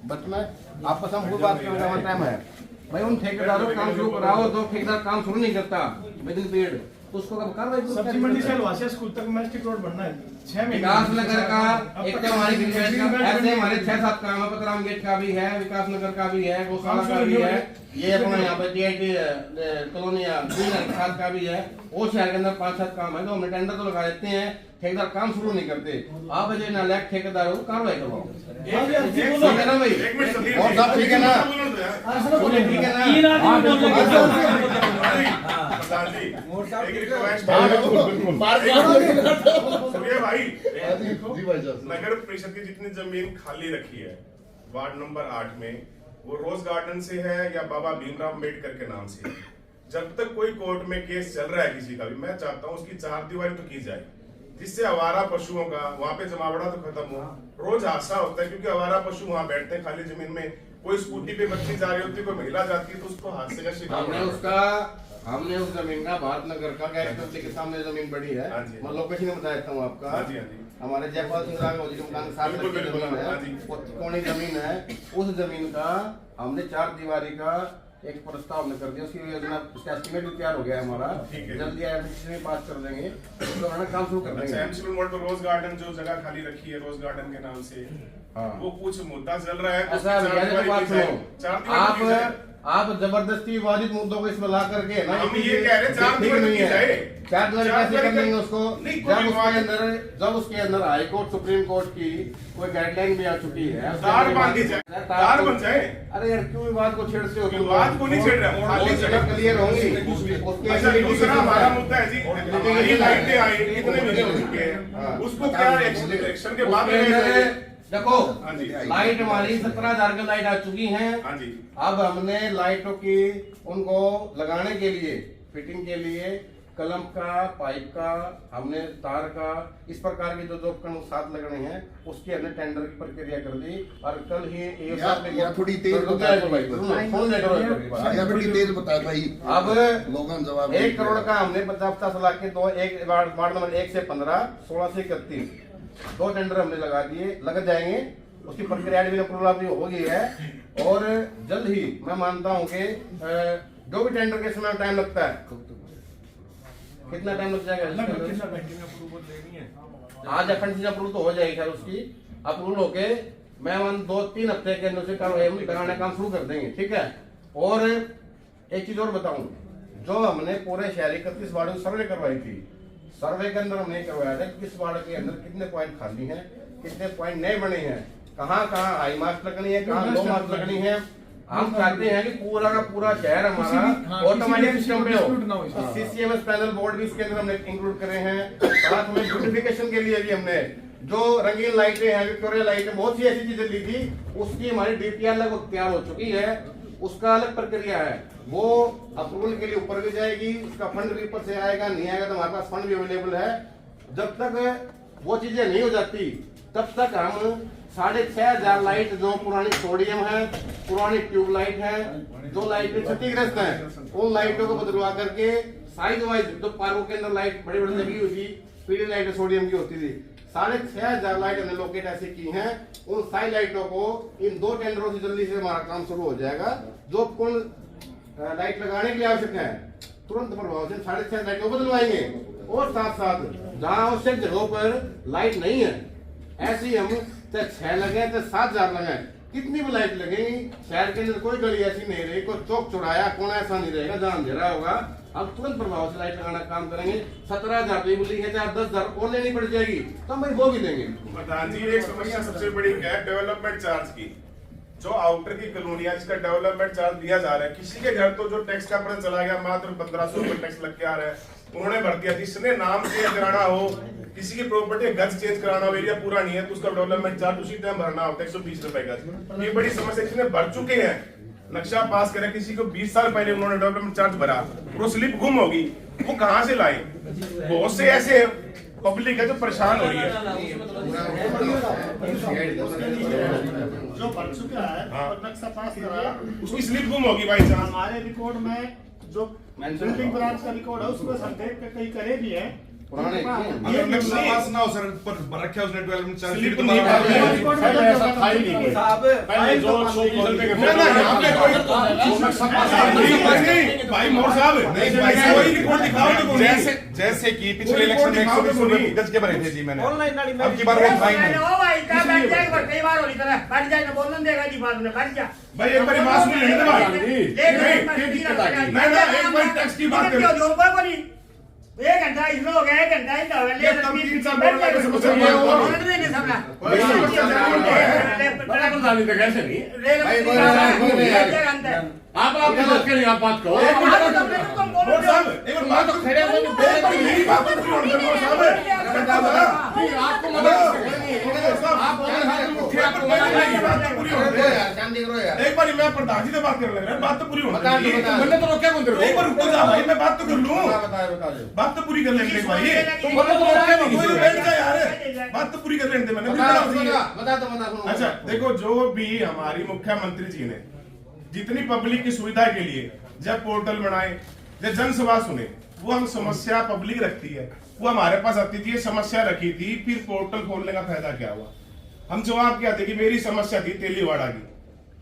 बस में आपस में पूरी बात करने का टाइम है भाई। उन ठेकेदारों को काम शुरू कराओ, तो ठेकेदार काम शुरू नहीं करता विद इन पीरियड, तो उसको कब कार्रवाई करो। सब्जी मंडी से हलवासिया स्कूल तक मैस्टिक रोड बनना है 6 महीने। विकास नगर का एक तो हमारी ग्रीनबेल्ट का ऐसे हमारे 6-7 काम है, पतराम गेट का भी है, विकास नगर का भी है, गौशाला का भी है, ये अपना यहाँ पे टीआईटी कॉलोनी का भी है, और शहर के अंदर 5-7 काम है, तो हमने टेंडर तो लगा देते हैं, ठेकेदार काम शुरू नहीं करते। आप जो नालायक ठेकेदार हो कार्रवाई करवाओ, ठीक है ना भाई? और सब ठीक है ना? ठीक है भाई, नगर परिषद की जितनी जमीन खाली रखी है वार्ड नंबर 8 में, वो रोज गार्डन से है या बाबा भीमराव अम्बेडकर के नाम से है। जब तक कोई कोर्ट में केस चल रहा है किसी का भी, मैं चाहता हूँ उसकी 4 दीवारी तो की जाए, जिससे आवारा पशुओं का वहाँ पे जमावड़ा तो खत्म हो। रोज हादसा होता है क्योंकि आवारा पशु वहाँ बैठते हैं खाली जमीन में, कोई स्कूटी पे बच्ची जा रही होती है, कोई महिला जाती है, तो उसको हादसे का शिकार। हमने उस जमीन का भारत नगर का गैस कंपनी के सामने जमीन पड़ी है, मैं लोकेशन बताया था आपका, हमारे जयपाल सिंह राघव जी मकान साथ कौनी जमीन है, उस जमीन का हमने 4 दीवारी का एक प्रस्ताव हमने कर दिया, उसकी योजना उसका एस्टीमेट भी तैयार हो गया है हमारा, जल्दी एडमिनिस्ट्रेशन में पास कर देंगे, तो हम काम शुरू कर देंगे। एमसी रोड पर रोज गार्डन जो जगह खाली रखी है रोज गार्डन के नाम से, वो कुछ मुद्दा चल रहा है, आप जबरदस्ती विवादित मुद्दों को इसमें ला करके ना, हम ये कह रहे हैं 4 दीवारी नहीं है, 4 दीवारी कैसे कर लेंगे उसको, जब उसके अंदर हाई कोर्ट सुप्रीम कोर्ट की कोई गाइडलाइन भी आ चुकी है, तार बांधी जाए, तार बन जाए। अरे यार क्यों विवाद को छेड़ते हो? विवाद को नहीं छेड़ रहा, क्लियर होंगी। दूसरा हमारा मुद्दा है जी, हमारी लाइटें आई कितने महीने हो चुके हैं, उसको क्या एक्शन के बाद देखो, लाइट हमारी 17,000 की लाइट आ चुकी हैं, अब हमने लाइटों की उनको लगाने के लिए फिटिंग के लिए कलम का, पाइप का, हमने तार का, इस प्रकार के जो उपकरण साथ लगने हैं, उसकी हमने टेंडर की प्रक्रिया कर दी, और कल ही थोड़ी तेज बताया भाई। अब 1 करोड़ का हमने 50 लाख के 2 वार्ड नंबर 1 से 15, 16 से 31 2 टेंडर हमने लगा दिए, लग जाएंगे, उसकी प्रक्रिया भी अप्रूवल हो गई है, और जल्द ही मैं मानता हूं कि जो भी टेंडर के समय टाइम लगता है, कितना टाइम लग जाएगा? आज एफएनसी अप्रूवल तो हो जाएगी सर, उसकी अप्रूवल होके मैं 2-3 हफ्ते के अंदर से कराने काम शुरू कर देंगे, ठीक है। और एक चीज और बताऊं, जो हमने पूरे शहर 31 वार्ड में सर्वे करवाई थी, सर्वे के अंदर हमने करवाया था किस वार्ड के अंदर कितने पॉइंट खाली हैं, कितने पॉइंट नए बने हैं, कहाँ हाई मार्क्स लगनी है, कहाँ लो मार्क्स लगनी है। हम चाहते हैं कि पूरा का पूरा शहर हमारा ऑटोमेटिक सिस्टम पे हो। सीसीएमएस पैनल बोर्ड भी इसके अंदर हमने इंक्लूड करे हैं, साथ में ब्यूटिफिकेशन के लिए भी हमने जो रंगीन लाइटें हैं, विक्टोरिया लाइटें, बहुत सी ऐसी चीजें ली थी, उसकी हमारी डीपीआर लगभग तैयार हो चुकी है। उसका अलग प्रक्रिया है, वो अप्रूवल के लिए ऊपर भी जाएगी, उसका फंड भी ऊपर से आएगा, नहीं आएगा तो हमारे पास फंड भी अवेलेबल है। जब तक वो चीजें नहीं हो जाती तब तक हम 6500 लाइट जो पुरानी सोडियम है, पुरानी ट्यूबलाइट है, जो लाइटें क्षतिग्रस्त हैं, उन लाइटों को बदलवा करके साइज वाइज जो पार्कों के अंदर लाइट बड़ी बड़ी लगी हुई थी, पीली लाइट सोडियम की होती थी, 6500 लाइट हमने लोकेट ऐसी की हैं। उन सारी लाइटों को इन 2 टेंडरों से जल्दी से हमारा काम शुरू हो जाएगा। जो कुल लाइट लगाने के लिए आवश्यक है तुरंत प्रभाव से 6500 लाइटों को बदलवाएंगे, और साथ साथ जहां आवश्यक जगहों पर लाइट नहीं है ऐसी हम चाहे 6 लगे चाहे 7000 लगाए, कितनी भी लाइट लगेगी, शहर के अंदर कोई गली ऐसी नहीं रहेगी, कोई चौक चौराया कोना ऐसा नहीं रहेगा जहां अंधेरा होगा। अब तुरंत प्रभाव से लाइट लगाना काम करेंगे। 17,000 तो बोली है, चाहे 10,000 और लेनी पड़ जाएगी तो हम वो भी देंगे। प्रधान जी, एक समस्या सबसे बड़ी है डेवलपमेंट चार्ज की। जो आउटर की कॉलोनियां जिसका डेवलपमेंट चार्ज दिया जा रहा है, किसी के घर तो जो टैक्स का पता चला गया मात्र 1500 रुपए टैक्स लग के आ रहा है, उन्होंने भर दिया। जिसने नाम चेंज कराना हो, किसी की प्रॉपर्टी गज चेंज कराना हो, एरिया पूरा नहीं है तो उसका डेवलपमेंट चार्ज उसी टाइम भरना होता है 120 रुपए गज। ये बड़ी समस्या, किसी ने भर चुके हैं, नक्शा पास करे, किसी को 20 साल पहले उन्होंने डेवलपमेंट चार्ज भरा, वो स्लिप गुम होगी, वो कहां से लाए? बहुत से ऐसे पब्लिक है जो परेशान हो रही है। जो भर चुका है और नक्शा पास करा, उसकी स्लिप गुम होगी भाई साहब। हमारे रिकॉर्ड में जो बिल्डिंग ब्रांच का रिकॉर्ड है उसमें हम देख के कहीं करे भी है पुराने अगर नक्शा पास ना हो सर, पर रखा उसने डेवलपमेंट चार्ज स्लिप नहीं ऐसा फाइल नहीं है साहब, पहले जो भाई मोर साहब कोई रिकॉर्ड दिखाओ तो जैसे कि पिछले इलेक्शन में 120 रुपए गज के भरे थे जी मैंने, अब की बार वो फाइन है। ओ भाई का बैठ जाए, कई बार होली तरह बैठ जाए ना, बोलने देगा जी बाद में बैठ जा भाई। एक बार बात सुन लेने दे भाई, नहीं एक बार टैक्स की बात करें जो को नहीं 1 घंटा इसमें हो गया, 1 घंटा ही तो ले तब 3 साल बैठ जाएगा समस्या ये हो नहीं सबना बड़ा प्रधान जी कैसे नहीं रे आप बात करिए, आप बात करो। एक बार बात तो खड़े हो मेरी बात तो पूरी होनी चाहिए साहब। आपको एक बार मैं प्रधान जी से बात कर रहा हूं, बात तो पूरी होनी चाहिए। मैंने तो रोका कौन तेरे को? एक बार रुको जा भाई, मैं बात तो कर लूं। बता दो बात तो पूरी कर लेंगे एक बार। ये तुम बोलो तो रोके नहीं, कोई बैठ जा यार, बात तो पूरी कर लेने दे। मैंने बता दो। अच्छा देखो, जो भी हमारी मुख्यमंत्री जी ने जितनी पब्लिक की सुविधा के लिए जब पोर्टल बनाए, जब जनसभा सुने, वो हम समस्या पब्लिक रखती है, वो हमारे पास आती थी, समस्या रखी थी, फिर पोर्टल खोलने का फायदा क्या हुआ? हम जवाब क्या थे कि मेरी समस्या थी तेलीवाड़ा की,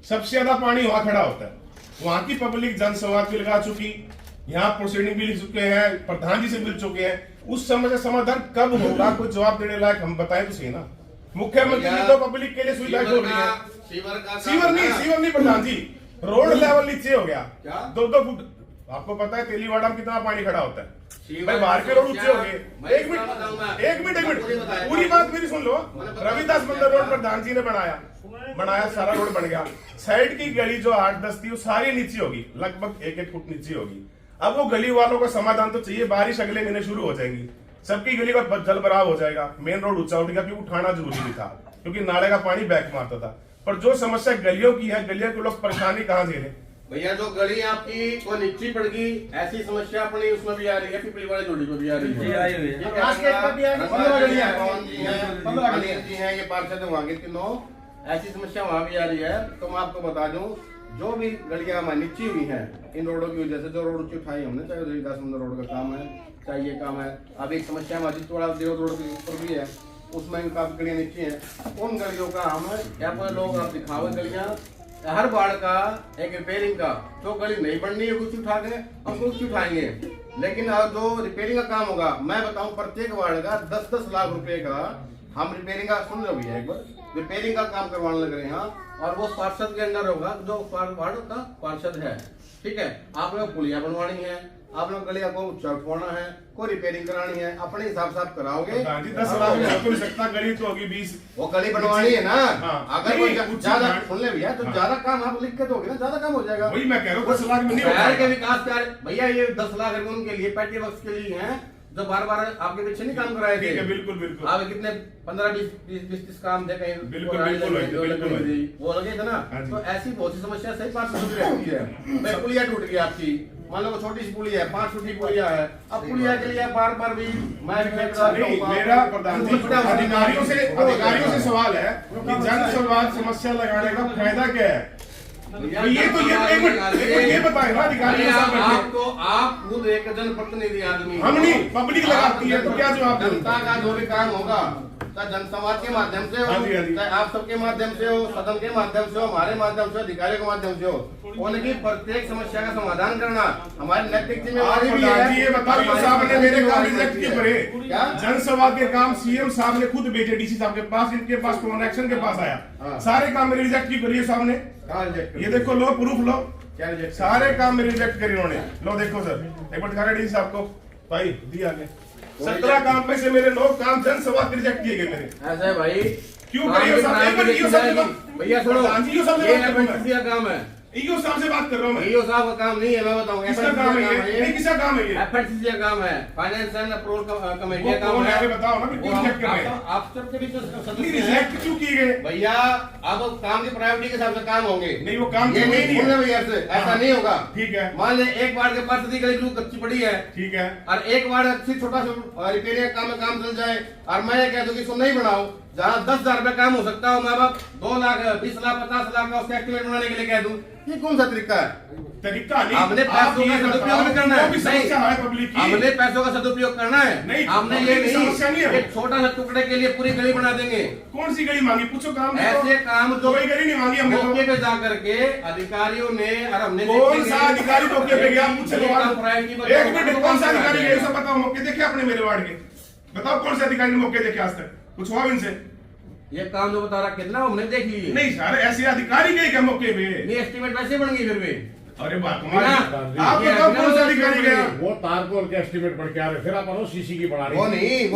सबसे ज्यादा पानी वहां खड़ा होता है, वहां की पब्लिक जनसंवाद भी लगा चुकी, यहाँ प्रोसीडिंग भी लिख चुके हैं, प्रधान जी से मिल चुके हैं। उस समस्या समाधान कब होगा, कुछ जवाब देने लायक हम बताएं तो सही ना। मुख्यमंत्री तो पब्लिक के लिए सुविधा खोल रही है, सीवर नहीं प्रधान जी, रोड लेवल नीचे हो गया 2-2 फुट। आपको पता है तेलीवाड़ा में कितना पानी खड़ा होता है भाई, बाहर के रोड ऊंचे हो गए। एक मिनट पूरी बात मेरी सुन लो। रविदास मंदिर रोड प्रधान जी ने बनाया, सारा रोड बन गया। साइड की गली जो 8-10 थी वो सारी नीचे होगी, लगभग 1-1 फुट नीचे होगी। अब वो गली वालों को समाधान तो चाहिए, बारिश अगले महीने शुरू हो जाएगी, सबकी गली का जल भराव हो जाएगा, मेन रोड ऊंचा उठ गया, क्योंकि उठाना जरूरी भी था, क्योंकि नाले का पानी बैक मारता था। पर जो समस्या गलियों की है, गलियों के लोग परेशानी कहां से ले? भैया जो गली आपकी को नीची पड़ गई, ऐसी समस्या अपनी उसमें भी आ रही है, पिपली वाले जोड़ी में भी आ रही है, ये पार्षद वहाँ के 3 ऐसी समस्या वहाँ भी आ रही है। तो मैं आपको बता दूं, जो भी गलियां हमारी नीची हुई हैं इन रोडों की वजह से, जो रोड ऊंची उठाई हमने, चाहे रविदास मंदिर रोड का काम है, चाहे ये काम है। अब एक समस्या हमारी थोड़ा देव रोड के ऊपर भी है, उसमें काफी गलियां नीचे हैं। उन गलियों का हम क्या लोग आप दिखावे, गलियां हर बाढ़ का एक रिपेयरिंग का, जो गली नहीं बननी है कुछ उठा के हम कुछ उठाएंगे, लेकिन जो रिपेयरिंग का काम होगा, मैं बताऊं प्रत्येक वार्ड का 10-10 लाख रुपए का हम रिपेयरिंग का, सुन लो भैया एक बार, रिपेयरिंग का काम करवाने लग रहे हैं यहाँ, और वो पार्षद के अंदर होगा, जो वार्ड का पार्षद है, ठीक है। आप लोग पुलिया बनवानी है, आप लोग गलिया को चौकवाना है, कोई रिपेयरिंग करानी है, अपने हिसाब से आप कराओगे। 10 लाख में हो सकता, गली तो होगी 20, वो गली बनवानी है ना। अगर कोई ज्यादा सुन ले भैया, तो ज्यादा काम आप लिख के दोगे ना, ज्यादा काम हो जाएगा। वही मैं कह रहा हूँ, 10 लाख में नहीं शहर के विकास प्यारे भैया, ये 10 लाख उनके लिए पेटी बक्स के लिए है, जो बार बार आपके पीछे नहीं काम कराए थे। बिल्कुल बिल्कुल। आप कितने 15-20 काम थे कहीं बिल्कुल वो लगे थे ना। तो ऐसी बहुत सी समस्या सही बात रहती है। भाई पुलिया टूट गई आपकी, मान लो छोटी सी पुलिया है, 5 फुट की पुलिया है, अब पुलिया के लिए बार बार भी मेरा प्रधान जी अधिकारियों से सवाल है कि जन संवाद समस्या लगाने का फायदा क्या है? ये बताए ना अधिकारी। आप खुद एक जनप्रतिनिधि आदमी, हम नहीं, पब्लिक लगाती है, तो क्या जवाब? जनता का जो भी काम होगा चाहे जनसंवाद के माध्यम से हो, चाहे आप सबके माध्यम से हो, सदन के माध्यम से हो, हमारे माध्यम से, अधिकारियों के माध्यम से हो, उनकी प्रत्येक समस्या का समाधान करना हमारी नैतिक जिम्मेवारी भी है। ये बताओ, साहब ने मेरे काम रिजेक्ट क्यों करे? जनसंवाद के काम सीएम साहब ने खुद भेजे डीसी साहब के पास, इनके पास कनेक्शन के पास आया, सारे काम मेरे रिजेक्ट क्यों करिए साहब ने? ये देखो, लो प्रूफ लो, सारे काम मेरे रिजेक्ट करे उन्होंने। लो देखो सर, एक बार दिखा रहे डीसी साहब को, भाई दिया आगे 17 काम में से मेरे 9 काम जनसंवाद रिजेक्ट किए गए मेरे। ऐसा है भाई, क्यों करिए भैया सुनो, ये एफएनसीसी का काम है, ईओ साहब से बात कर रहा हूँ मैं। ईओ साहब का काम नहीं है, मैं बताऊँ किसका काम है ये? नहीं, किसका काम है ये? एफएनसीसी का काम है, फाइनेंस एंड अप्रूवल कमेटी का काम कौन है। है बताओ ना, क्यों रिजेक्ट कर रहे हैं? आप सबके बीच में रिजेक्ट क्यों किए गए? भैया अब काम की प्रायोरिटी के हिसाब से काम होंगे। नहीं, वो काम ये नहीं है भैया, ऐसा नहीं होगा। ठीक है, मान ले एक बार के पास गली कच्ची पड़ी है, ठीक है, और एक बार अच्छी छोटा सा रिपेयरिंग काम में काम चल जाए, और मैं ये कह दूं कि इसको नहीं बनाओ, जहाँ 10,000 रुपए काम हो सकता हो, माँ बाप 2 लाख 20 लाख 50 लाख का उसका एस्टिमेट बनाने के लिए कह दूं, ये कौन सा तरीका है? तरीका नहीं, आपने पैसों का सदुपयोग नहीं करना है। हमने पैसों का सदुपयोग करना है, नहीं, हमने ये समस्या नहीं है। एक छोटा सा टुकड़े के लिए पूरी गली बना देंगे। कौन सी गली मांगी? पूछो काम। ऐसे काम जो कोई गली नहीं मांगी हमने, मौके पे जा करके अधिकारियों ने, और हमने कौन सा अधिकारी मौके पे गया? पूछो, एक मिनट, कौन सा अधिकारी गया सब बताओ। मौके देखे आपने मेरे वार्ड के? बताओ कौन से अधिकारी ने मौके देखे आज तक? कुछ हुआ इनसे? ये काम जो बता रहा कितना हमने देख लिए। नहीं सर, ऐसे अधिकारी गए क्या मौके पे? नहीं, एस्टिमेट वैसे बन गई फिर भी। अरे बात आप बताओ कौन सा अधिकारी गया? वो तारकोल के एस्टिमेट बढ़ के आ रहे, फिर आप सीसी की बना रही। वो नहीं,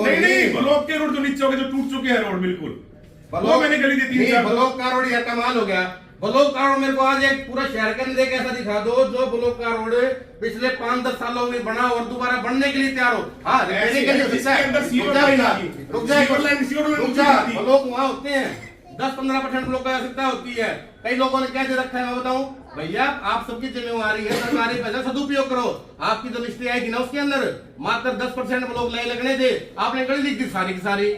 ब्लॉक के रोड जो नीचे हो गए, जो टूट चुके हैं रोड बिल्कुल, वो मैंने गली दी थी। ब्लॉक का रोड यह कमाल हो गया। ब्लॉक का रोड मेरे को आज एक पूरा शहर के अंदर ऐसा दिखा दो जो ब्लॉक का रोड पिछले 5-10 सालों में बना और दोबारा बनने के लिए तैयार हो। हाँ, ब्लॉक वहाँ होते हैं, 10-15% ब्लॉक की आवश्यकता होती है। कई लोगों ने क्या दे रखा है मैं बताऊं भैया, आप सबकी जिम्मेवारी है, सरकारी पैसा सदुपयोग करो। आपकी जो लिस्टें आएगी ना उसके अंदर मात्र 10% ब्लॉक लगने दे, आपने गली लिख दी सारी की सारी।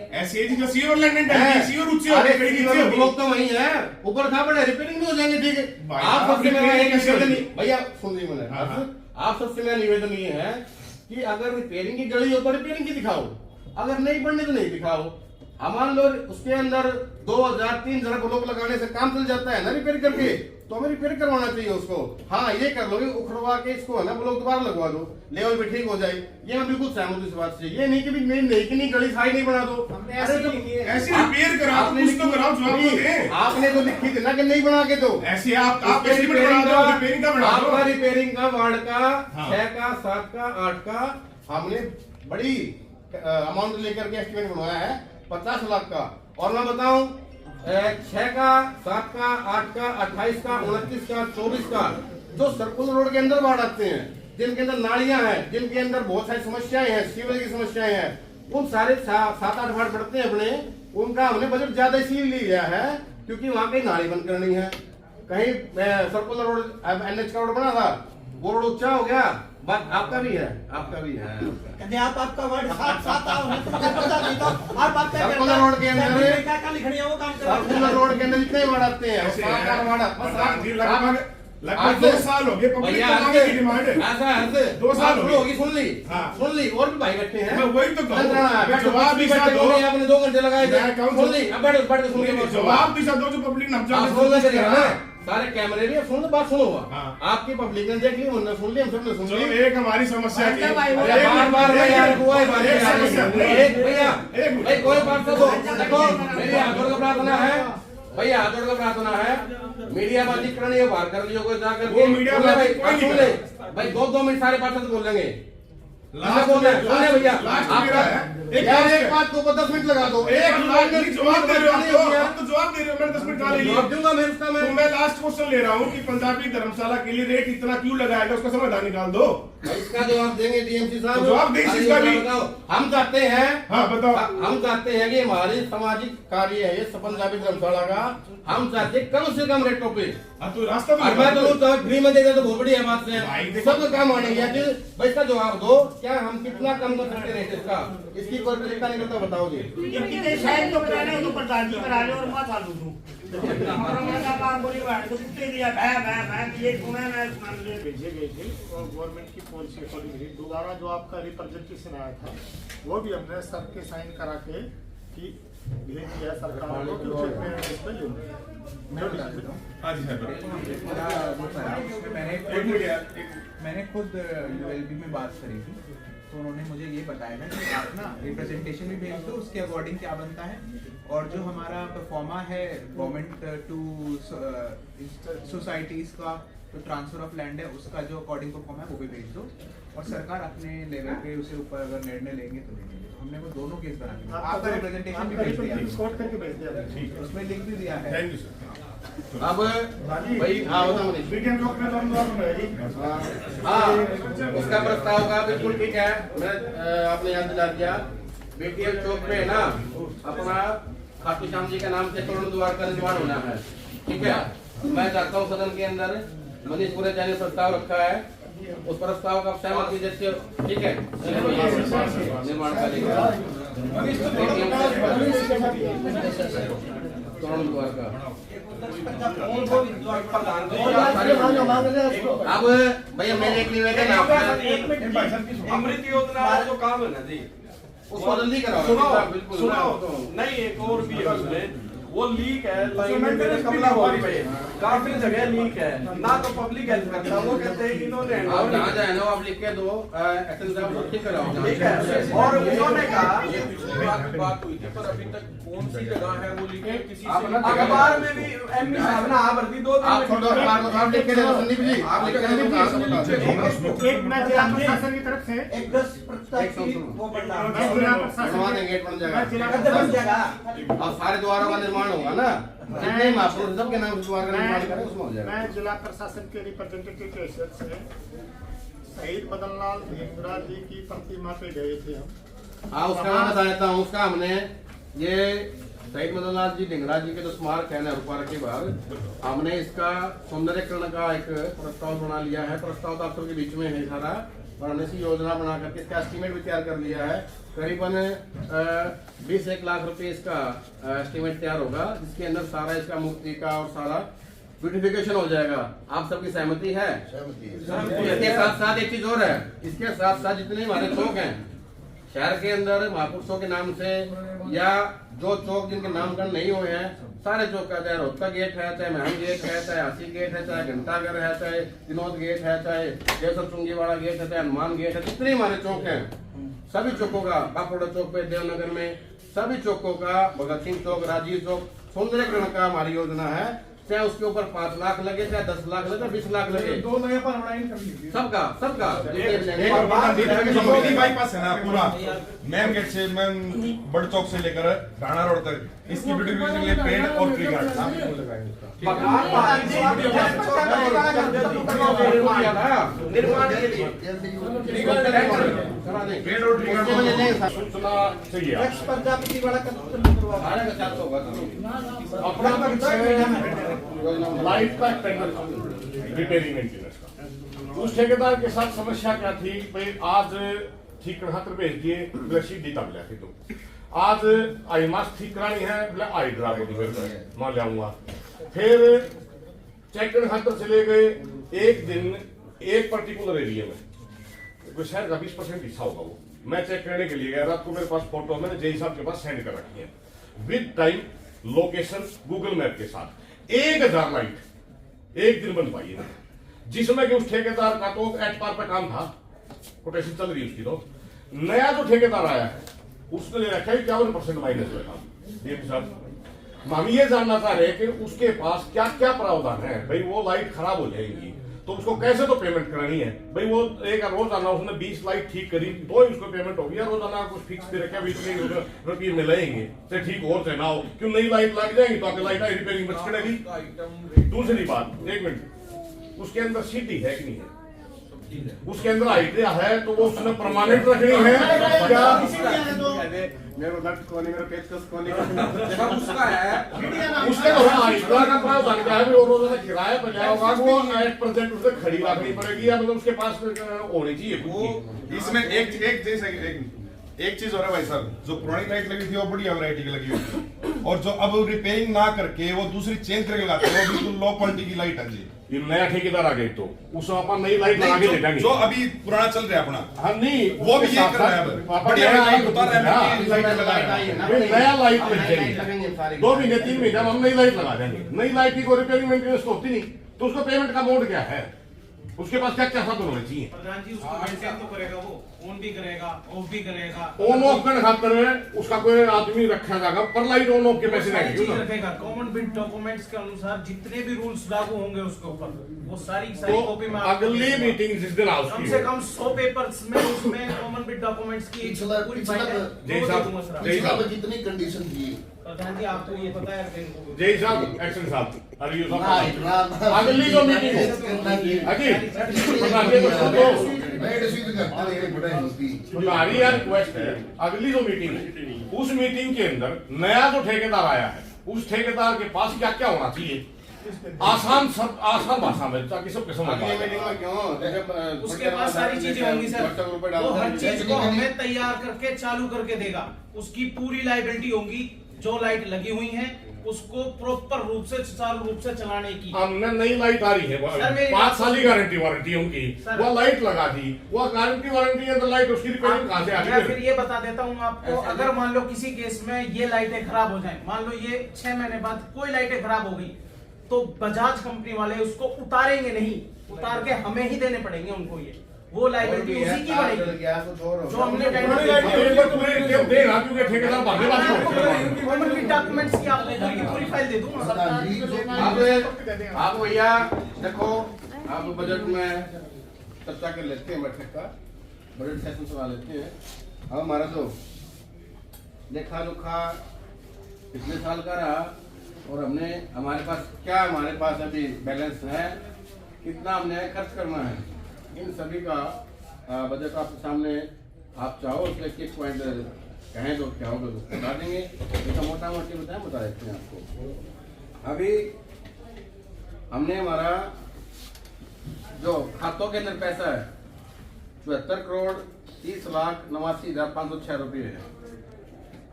ब्लॉक तो वही है, ऊपर था बड़े रिपेयरिंग भी हो जाएंगे। ठीक है, आप सबसे मेरा एक निवेदन, भैया सुन ली मैंने, आप सबसे मेरा निवेदन ये है कि अगर रिपेयरिंग की गली हो तो रिपेयरिंग की दिखाओ, अगर नहीं बननी तो नहीं दिखाओ। मान लो उसके अंदर 2,000-3,000 ब्लॉक लगाने से काम चल जाता है ना रिपेयर करके, तो हमें रिपेयर करवाना चाहिए उसको। हाँ, ये कर लो, उखड़वा के इसको है ना ब्लॉक दोबारा लगवा दो, लेवल भी ठीक हो जाए। ये मैं बिल्कुल सहमत हूं इस बात से। ये नहीं कि नहीं गली साई नहीं बना दो, ऐसे रिपेयर कराओ, आपने तो लिखी थी ना कि नहीं बना के दो। ऐसे आप रिपेयरिंग का वार्ड का 6 का 7 का 8 का हमने बड़ी अमाउंट लेकर के एस्टिमेट बनवाया है 50 लाख का। और मैं बताऊं 6 का 7 का 8 का 28 का 29 का 24 का जो सर्कुलर रोड के अंदर बाढ़ आते हैं, जिनके अंदर नालियां हैं, जिनके अंदर बहुत सारी समस्याएं हैं, सीवरेज की समस्याएं हैं, उन सारे 7-8 वार्ड पड़ते हैं अपने, उनका हमने बजट ज्यादा इसीलिए लिया है क्योंकि वहां कहीं नाली बंद करनी है, कहीं सर्कुलर रोड NH का रोड बना था वो रोड ऊंचा हो गया। बात आपका भी है, आपका भी है। आपका वर्ड साथ आओ ना, तो पता नहीं तो आप बात क्या सर्कुलर रोड के अंदर क्या लिखनी है वो काम करो। सर्कुलर रोड के अंदर जितने वार्ड आते हैं लगभग 2 साल हो गए पब्लिक की डिमांड है। ऐसा 2 साल होगी, सुन ली और भी भाई बैठे हैं। मैं वही तो जवाब भी दो, आपने 2 घंटे लगाए थे, सुन ली। अब बैठ सुन ली, जवाब भी दो जो पब्लिक ने सारे कैमरे भी सुन, बात सुनो। आपकी पब्लिक ने देख ली, उन्होंने सुन ली, हम सबने सुन ली। एक हमारी समस्या की बार यार भैया कोई बात तो देखो, मेरी हाथ जोड़ का प्रार्थना है भैया, हाथ जोड़ का प्रार्थना है, मीडिया बाजी करनी है बाहर कर लियो कोई जाकर के मीडिया भाई 2 मिनट सारे पार्षद बोल लेंगे। भैया यार एक बात को 10 मिनट लगा दो, एक जवाब दे रहे हो, जवाब दे रहे हो, मैंने 10 मिनट कहा ले जवाब दूंगा मैं उसका। तो मैं लास्ट क्वेश्चन ले रहा हूँ कि पंजाबी धर्मशाला के लिए रेट इतना क्यों लगाएगा, उसका समाधान निकाल दो। इसका जवाब देंगे डीएमसी साहब। तो जवाब दें इसका भी। हम चाहते हैं, हाँ बताओ। हम चाहते हैं कि हमारी सामाजिक कार्य है ये पंजाबी धर्मशाला का, हम चाहते हैं कम से कम रेटों पे। तो रास्ता तो फ्री में दे दे तो बहुत बढ़िया बात है, सब काम आने गया। भाई इसका जवाब दो, क्या हम कितना कम कर सकते हैं इसका, इसकी कोई तरीका नहीं करता, बताओगे। शायद तो कराने हो तो प्रधान जी करा ले और मैं चालू दूं। भेजे गए थे और गवर्नमेंट की पॉलिसी अकॉर्डिंगली दोबारा जो आपका रिप्रेजेंटेशन आया था वो भी हमने सबके साइन करा के कि भेज दिया सरकार को कि उचित निर्णय इस पर ले मैंने खुद यूएलबी में बात करी थी, तो उन्होंने मुझे ये बताया था कि आप ना रिप्रेजेंटेशन भी भेज दो, उसके अकॉर्डिंग क्या बनता है, और जो हमारा परफॉर्मा है गवर्नमेंट टू सोसाइटीज का जो ट्रांसफर ऑफ लैंड है उसका जो अकॉर्डिंग परफॉर्मा है वो भी भेज दो, और सरकार अपने लेवल पे उसे ऊपर अगर निर्णय लेंगे तो लेंगे। हमने वो दोनों केस बना दिए, आपका रिप्रेजेंटेशन भी भेज दिया, उसमें लिंक भी दिया है। Thank you sir. अब भाई हाँ बताओ उसका प्रस्ताव का बिल्कुल ठीक है, मैं आपने याद दिला दिया। बीटीएल चौक पे ना अपना खाटू श्याम जी के नाम से तोरण द्वार का निर्माण होना है, ठीक है। मैं चाहता हूँ सदन के अंदर मनीष पुरेचा ने प्रस्ताव रखा है, उस प्रस्ताव का सहमति देते हो, ठीक है, निर्माण करेगा तोरण द्वार का। अब भैया मेरे एक निवेदन है, अमृत योजना जो काम है ना जी उसको जल्दी कराओ। बिल्कुल नहीं, एक और भी है उसमें, वो लीक है लाइन में मेरे कमला हॉल पे काफी जगह लीक है ना, तो पब्लिक हेल्प करता, वो कहते हैं कि इन्होंने आप जहाँ जाए ना आप लिख के दो एक्शन साहब ठीक कराओ, ठीक है। और उन्होंने कहा बात हुई थी, पर अभी तक कौन सी जगह है वो लिखे किसी अखबार में भी एमपी साहब ने आ भर्ती 2 दिन आप छोड़ो अखबार में आप लिख के दे दो संदीप जी, आप लिख के दे दो। एक मैं जिला प्रशासन की तरफ से एक 10% वो बनना गेट बन जाएगा और सारे द्वारों का निर्माण होगा ना, जितने महापुरुष सबके नाम से द्वार का निर्माण करें उसमें हो जाएगा। मैं जिला प्रशासन के रिप्रेजेंटेटिव के हैसियत से शहीद मदन लाल भीमराव जी की प्रतिमा पे गए थे हम। हाँ उसका मैं बता देता हूँ, उसका हमने ये शहीद मदन लाल जी ढिंगरा जी के जो स्मारक है नेहरू पार्क के बाहर, हमने इसका सौंदर्यकरण का एक प्रस्ताव बना लिया है। प्रस्ताव तो आप सबके बीच में है सारा, और हमने इसी योजना बना करके इसका एस्टीमेट भी तैयार कर लिया है। करीबन 20-1 लाख रुपए इसका एस्टीमेट तैयार होगा, जिसके अंदर सारा इसका मुक्ति का और सारा ब्यूटिफिकेशन हो जाएगा। आप सबकी सहमति है? इसके साथ साथ एक चीज और है, इसके साथ साथ जितने हमारे चौक हैं शहर के अंदर महापुरुषों के नाम से, या जो चौक जिनके नामकरण नहीं हुए हैं, सारे चौक का, चाहे रोहतक गेट है, चाहे महम गेट है, चाहे हासी गेट है, चाहे घंटाघर है, चाहे विनोद गेट है, चाहे केसर चुंगी वाला गेट है, चाहे हनुमान गेट है, जितने हमारे चौक हैं सभी चौकों का, बापोड़ा चौक पे देवनगर में सभी चौकों का, भगत सिंह चौक, राजीव चौक, सौंदर्यकरण का हमारी योजना है। चाहे उसके ऊपर 5 लाख लगे, चाहे 10 लाख लगे, 20 लाख लगे, 2 नए परमानेंट कर लीजिए सबका सबका बाईपास है ना पूरा, मेन गेट से बड़ चौक से लेकर राणा रोड तक, इसकी ब्यूटिफिकेशन के लिए पेंट और ट्री गार्ड निर्माण के लिए सूचना चाहिए प्रजापति वाला लाइट का रिपेयरिंग मेंटेनेंस का। उस ठेकेदार के साथ समस्या क्या थी भाई, आज ठीक खातर भेज दिए बोले सीधी तब लिया तो आज आई मास ठीक करानी है बोले आई ड्रा को मान लिया, फिर चेक करने खातर चले गए। एक दिन एक पर्टिकुलर एरिया में कोई शहर का 20% हिस्सा होगा, वो मैं चेक करने के लिए गया। रात को मेरे पास फोटो मैंने जेई साहब के पास सेंड कर रखी है with time location Google map के साथ। 1000 लाइट एक दिन बनवाई है, जिसमें कि उस ठेकेदार का तो एट पार पे काम था, कोटेशन चल रही उसकी। तो नया जो ठेकेदार आया है उसने ले रखा है 51% माइनस में काम। ये साहब हम ये जानना चाह रहे हैं कि उसके पास क्या क्या प्रावधान है भाई, वो लाइट खराब हो जाएंगी तो उसको कैसे तो पेमेंट करानी है भाई। वो एक रोजाना उसने 20 लाइट ठीक करी तो ही उसको पेमेंट होगी, या रोजाना कुछ फिक्स दे रखा इतने रुपये में लेंगे चाहे ठीक हो चाहे ना हो, क्यों नई लाइट लग जाएंगी तो आपकी लाइट रिपेयरिंग बच करेगी। दूसरी बात, एक मिनट, उसके अंदर सीटी है कि नहीं है, उसके अंदर आइडिया है तो वो उसने परमानेंट रखनी है क्या? मेरे नट कोनी, मेरे पेचकस कोनी सब उसका है, उसके तो आइडिया का प्रावधान क्या है भी वो रोजाना किराए पर जाएगा, वो एट प्रेजेंट उसे खड़ी रखनी पड़ेगी या मतलब उसके पास होनी चाहिए वो। इसमें एक चीज हो रहा है भाई साहब, जो पुरानी लाइट लगी थी वो बढ़िया वैरायटी की लगी हुई थी, और जो अब रिपेयरिंग ना करके वो दूसरी चेंज करके लगाते हैं वो बिल्कुल लो क्वालिटी की लाइट है जी। ये नया ठेकेदार आ गई तो उसमें अपन नई लाइट लगा के दे देंगे। जो अभी पुराना चल रहा है अपना, हाँ नहीं वो भी ये कर रहा है, बढ़िया लाइट उतार रहा है, नया लाइट लग जाएगी 2 महीने 3 महीने हम नई लाइट लगा देंगे। नई लाइट की कोई रिपेयरिंग मेंटेनेंस तो होती नहीं, तो उसको पेमेंट का मोड क्या है, उसके पास क्या क्या साधन होने चाहिए? प्रधान जी उसको मेंटेन तो करेगा, वो ऑन भी करेगा ऑफ भी करेगा, ऑन ऑफ करने खातर में उसका कोई आदमी रखा जाएगा पर लाइट ऑन ऑफ के पैसे नहीं रखेगा। कॉमन बिट डॉक्यूमेंट्स के अनुसार जितने भी रूल्स लागू होंगे उसके ऊपर वो सारी तो कॉपी में अगली मीटिंग जिस दिन कम से कम 100 पेपर्स में उसमें कॉमन बिट डॉक्यूमेंट्स की पूरी फाइल कितनी कंडीशन थी प्रधान जी आपको ये पता है? जय साहब, एक्शन साहब, अरे अगली जो मीटिंग तुम्हारी यार रिक्वेस्ट है, अगली जो मीटिंग है उस मीटिंग के अंदर नया जो ठेकेदार आया है उस ठेकेदार के पास क्या क्या होना चाहिए, आसान भाषा में ताकि सबके समझ में आए। उसके पास सारी चीजें होंगी सर, वो हर चीज को हमें तैयार करके चालू करके देगा, उसकी पूरी लाइबिलिटी होगी, जो लाइट लगी हुई है उसको प्रॉपर रूप से सुचारू रूप से चलाने की। हमने नई लाइट आ रही है 5 साल की गारंटी वारंटी उनकी, वो लाइट लगा दी, वो गारंटी वारंटी है तो लाइट उसकी रिपेयरिंग कहां से आ गई? मैं फिर ये बता देता हूँ आपको, अगर मान लो किसी केस में ये लाइटें खराब हो जाएं, मान लो ये 6 महीने बाद कोई लाइटें खराब हो गई तो बजाज कंपनी वाले उसको उतारेंगे नहीं, उतार के हमें ही देने पड़ेंगे उनको, ये वो लाइबिलिटी उसी की बढ़ेगी जो हमने डॉक्यूमेंट्स की आपको पूरी फाइल दे दूंगा। आप भैया देखो, आप बजट में चर्चा कर लेते हैं, बैठक का बजट सेशन चला लेते हैं। अब हमारा जो लेखा जोखा पिछले साल का रहा और हमने हमारे पास अभी बैलेंस है, कितना हमने खर्च करना है, इन सभी का बजट आपके सामने आप चाहो उसमें एक पॉइंट कहें तो क्या होगा बता देंगे, इसका मोटा मोटी बता देते हैं आपको। अभी हमने हमारा जो खातों के अंदर पैसा है 74,30,89,506 रुपये है।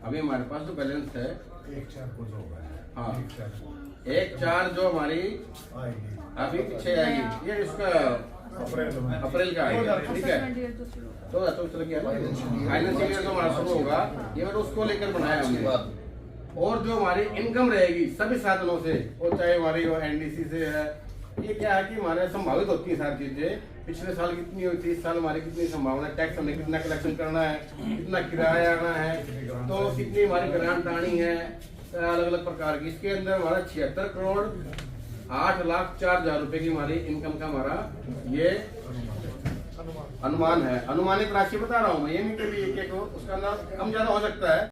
अभी हमारे पास जो बैलेंस है 1/4 जो हमारी अभी पीछे आएगी, ये इसका अप्रैल का आएगा, ठीक है, तो फाइनेंशियल ईयर जो हमारा शुरू होगा ये मैंने उसको लेकर बनाया हमने। और जो हमारी इनकम रहेगी सभी साधनों से, वो चाहे हमारी एनडीसी से है, ये क्या है कि हमारे संभावित होती है सारी चीजें, पिछले साल कितनी हुई थी, इस साल हमारी कितनी संभावना, टैक्स हमने कितना कलेक्शन करना है, कितना किराया आना है, तो कितनी हमारी ग्रांट आनी है अलग अलग प्रकार की। इसके अंदर हमारा 76,08,04,000 रुपए की हमारी इनकम का हमारा ये अनुमान है। अनुमानित राशि बता रहा हूँ मैं, ये नहीं कि एक उसका अंदर कम ज्यादा हो सकता है।